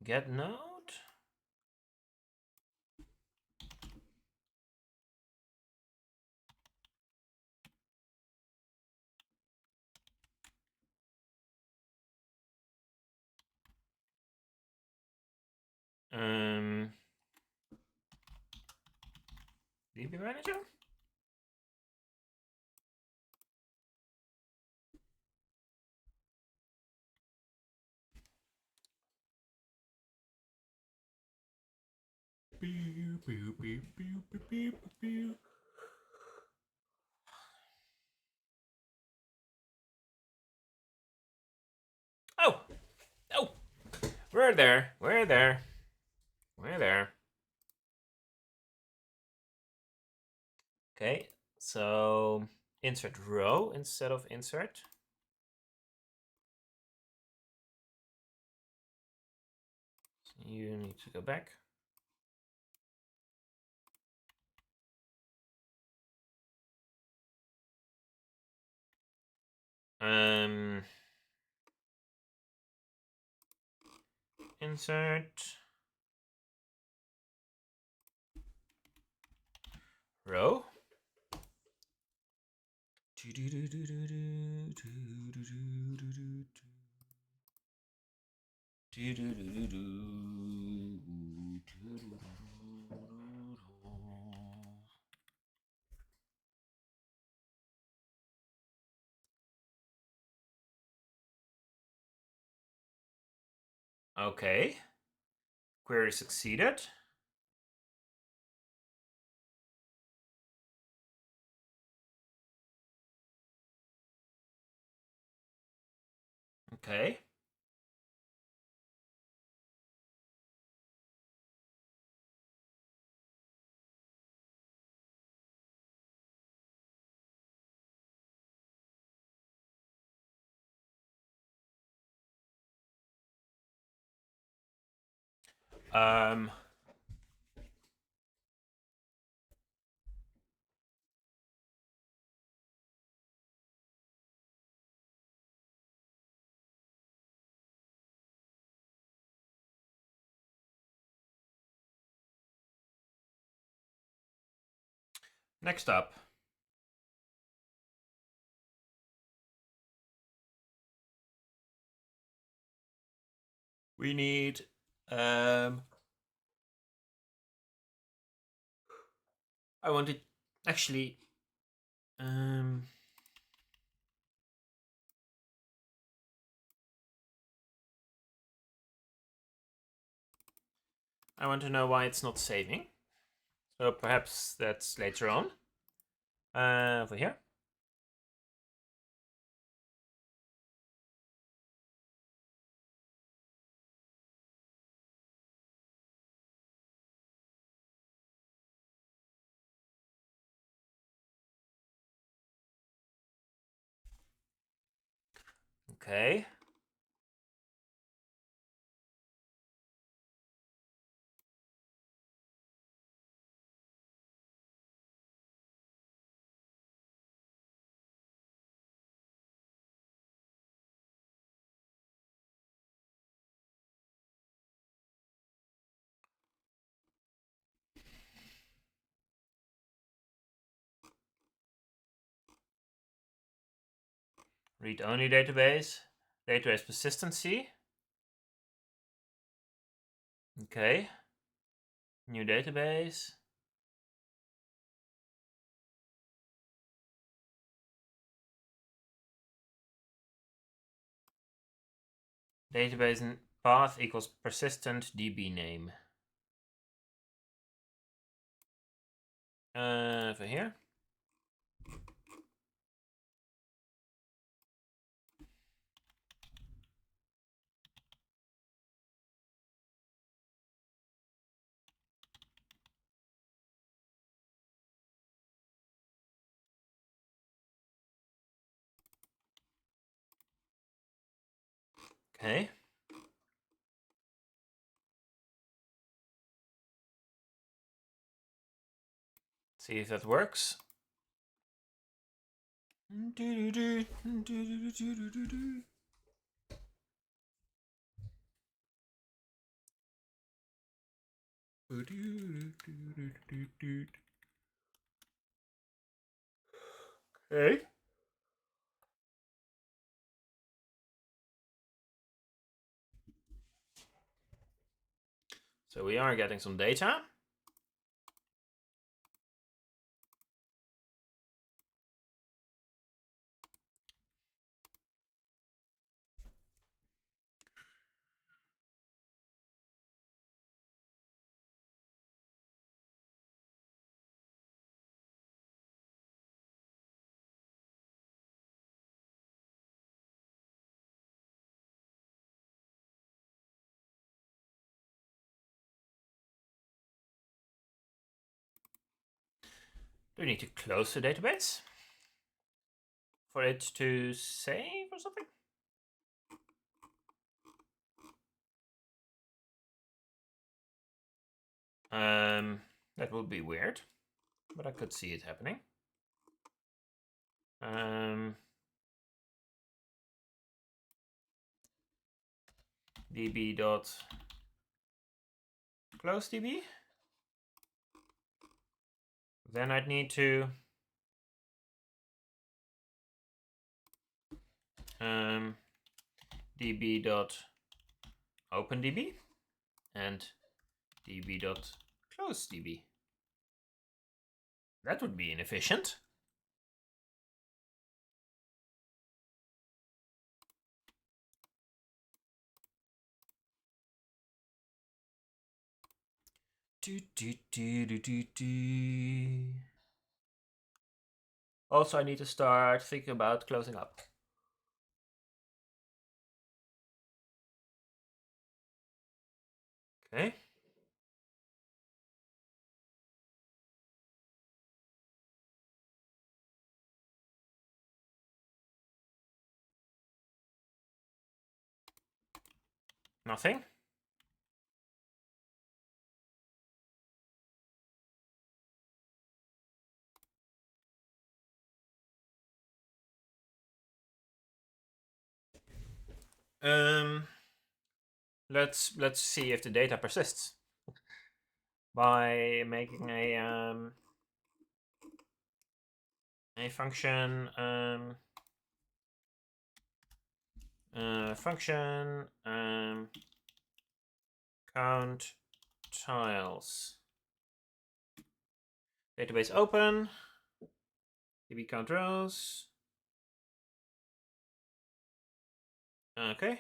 Get node. DB manager. Oh, oh, we're there. We're there. We're there. Okay, so insert row instead of insert. So you need to go back. Insert row. Okay. Query succeeded. Okay. Next up. We need I wanted actually I want to know why it's not saving. So perhaps that's later on. Over here. Okay. Read-only database. Database persistency. Okay. New database. Database path equals persistent DB name. Over here. Okay. See if that works. Okay. So we are getting some data. Do we need to close the database for it to save or something? That would be weird, but I could see it happening. db dot close db. Then I'd need to db dot open db and db dot close db. That would be inefficient. Also, I need to start thinking about closing up. Okay. Nothing. Let's see if the data persists by making a function count tiles. Database open. db count rows. Okay.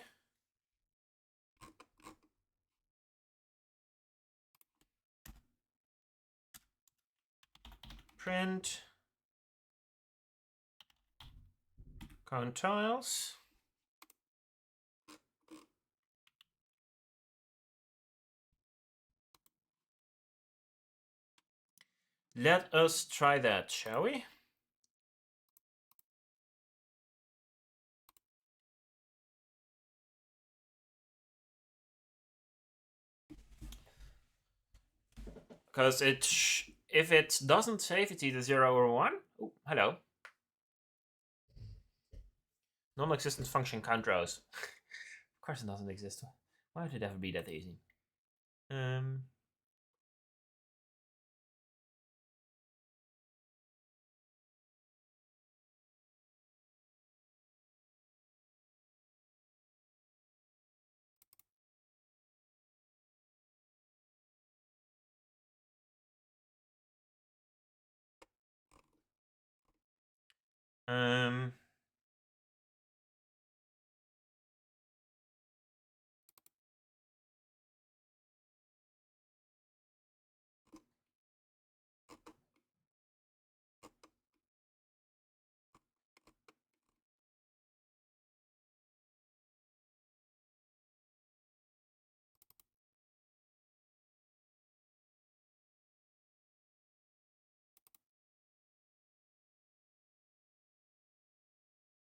Print count tiles. Let us try that, shall we? Because if it doesn't save, it's either 0 or 1. Oh, hello. Non-existent function count rows. Of course it doesn't exist. Why would it ever be that easy?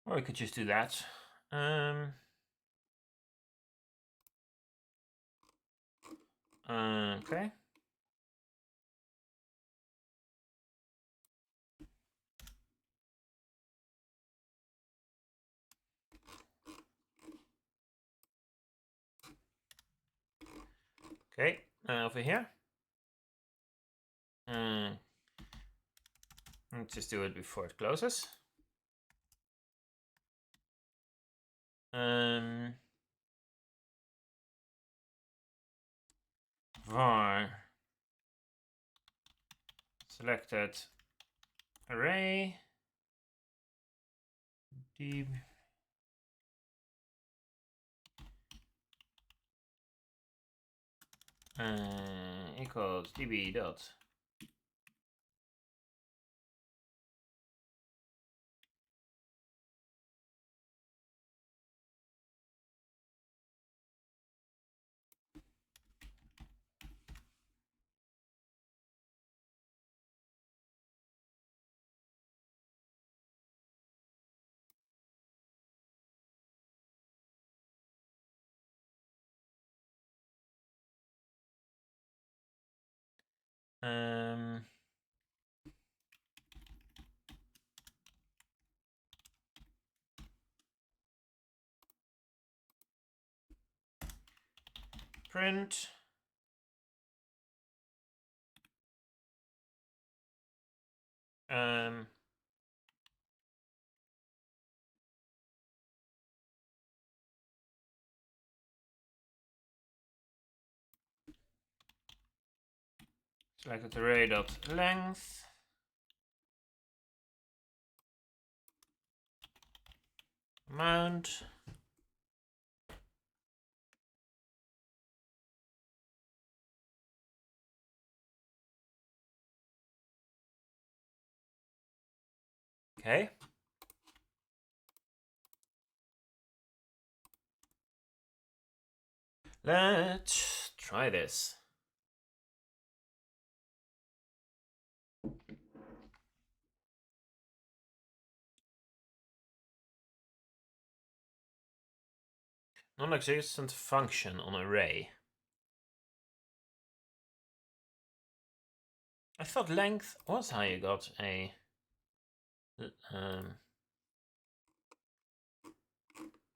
Or we could just do that. Okay. Okay, over here. Let's just do it before it closes. Var selected array db equals db dot print selected array dot length amount okay. Let's try this. Non-existent function on array. I thought length was how you got a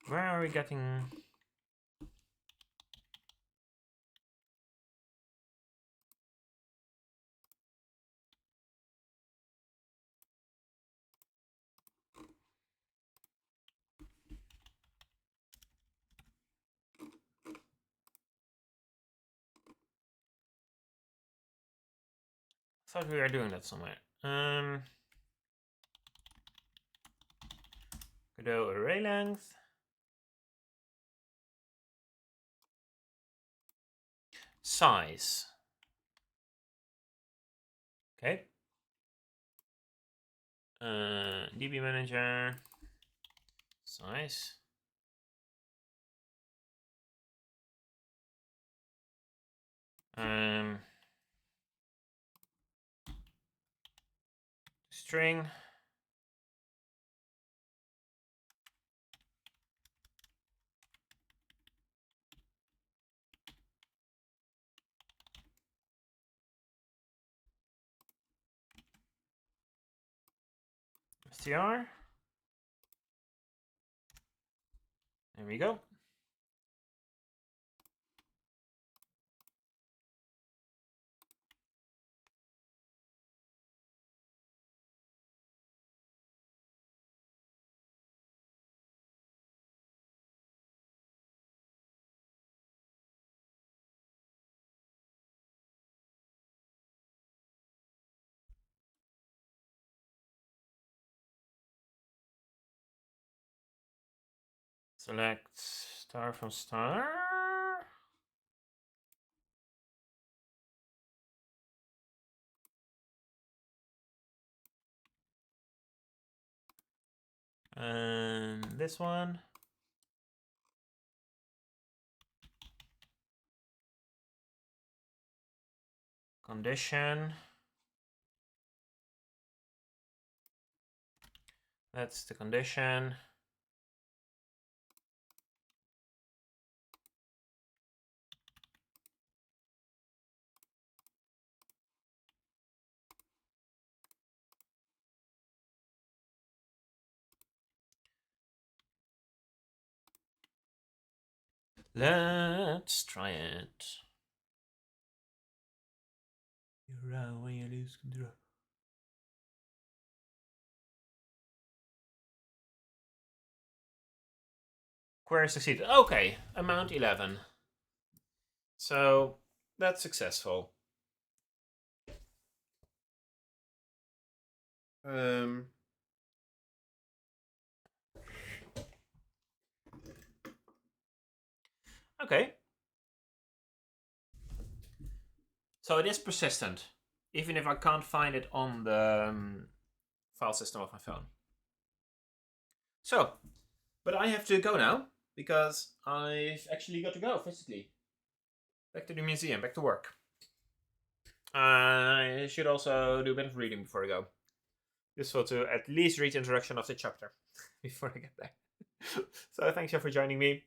where are we getting I thought we were doing that somewhere. Godot array length. Size. Okay. DB manager. Size. String. str. There we go. Select star from star. And this one. Condition. That's the condition. Let's try it. around when you lose control. Query succeeded. Okay, amount 11. So that's successful. Okay. So it is persistent, even if I can't find it on the file system of my phone. So, but I have to go now, because I've actually got to go physically. Back to the museum, back to work. I should also do a bit of reading before I go. Useful to at least read the introduction of the chapter before I get there. So thanks you for joining me.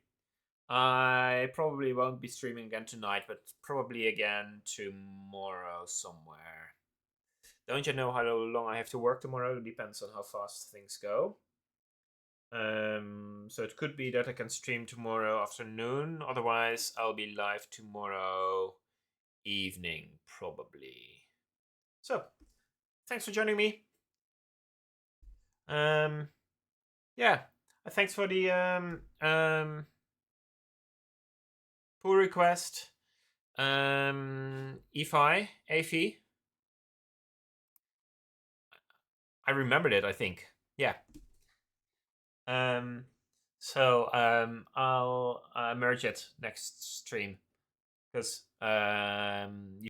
I probably won't be streaming again tonight, but probably again tomorrow somewhere. Don't you know how long I have to work tomorrow? It depends on how fast things go. So it could be that I can stream tomorrow afternoon. Otherwise, I'll be live tomorrow evening, probably. So, thanks for joining me. Yeah. Thanks for the pull request. EFI, AFI. I remembered it, I think. Yeah. So I'll merge it next stream because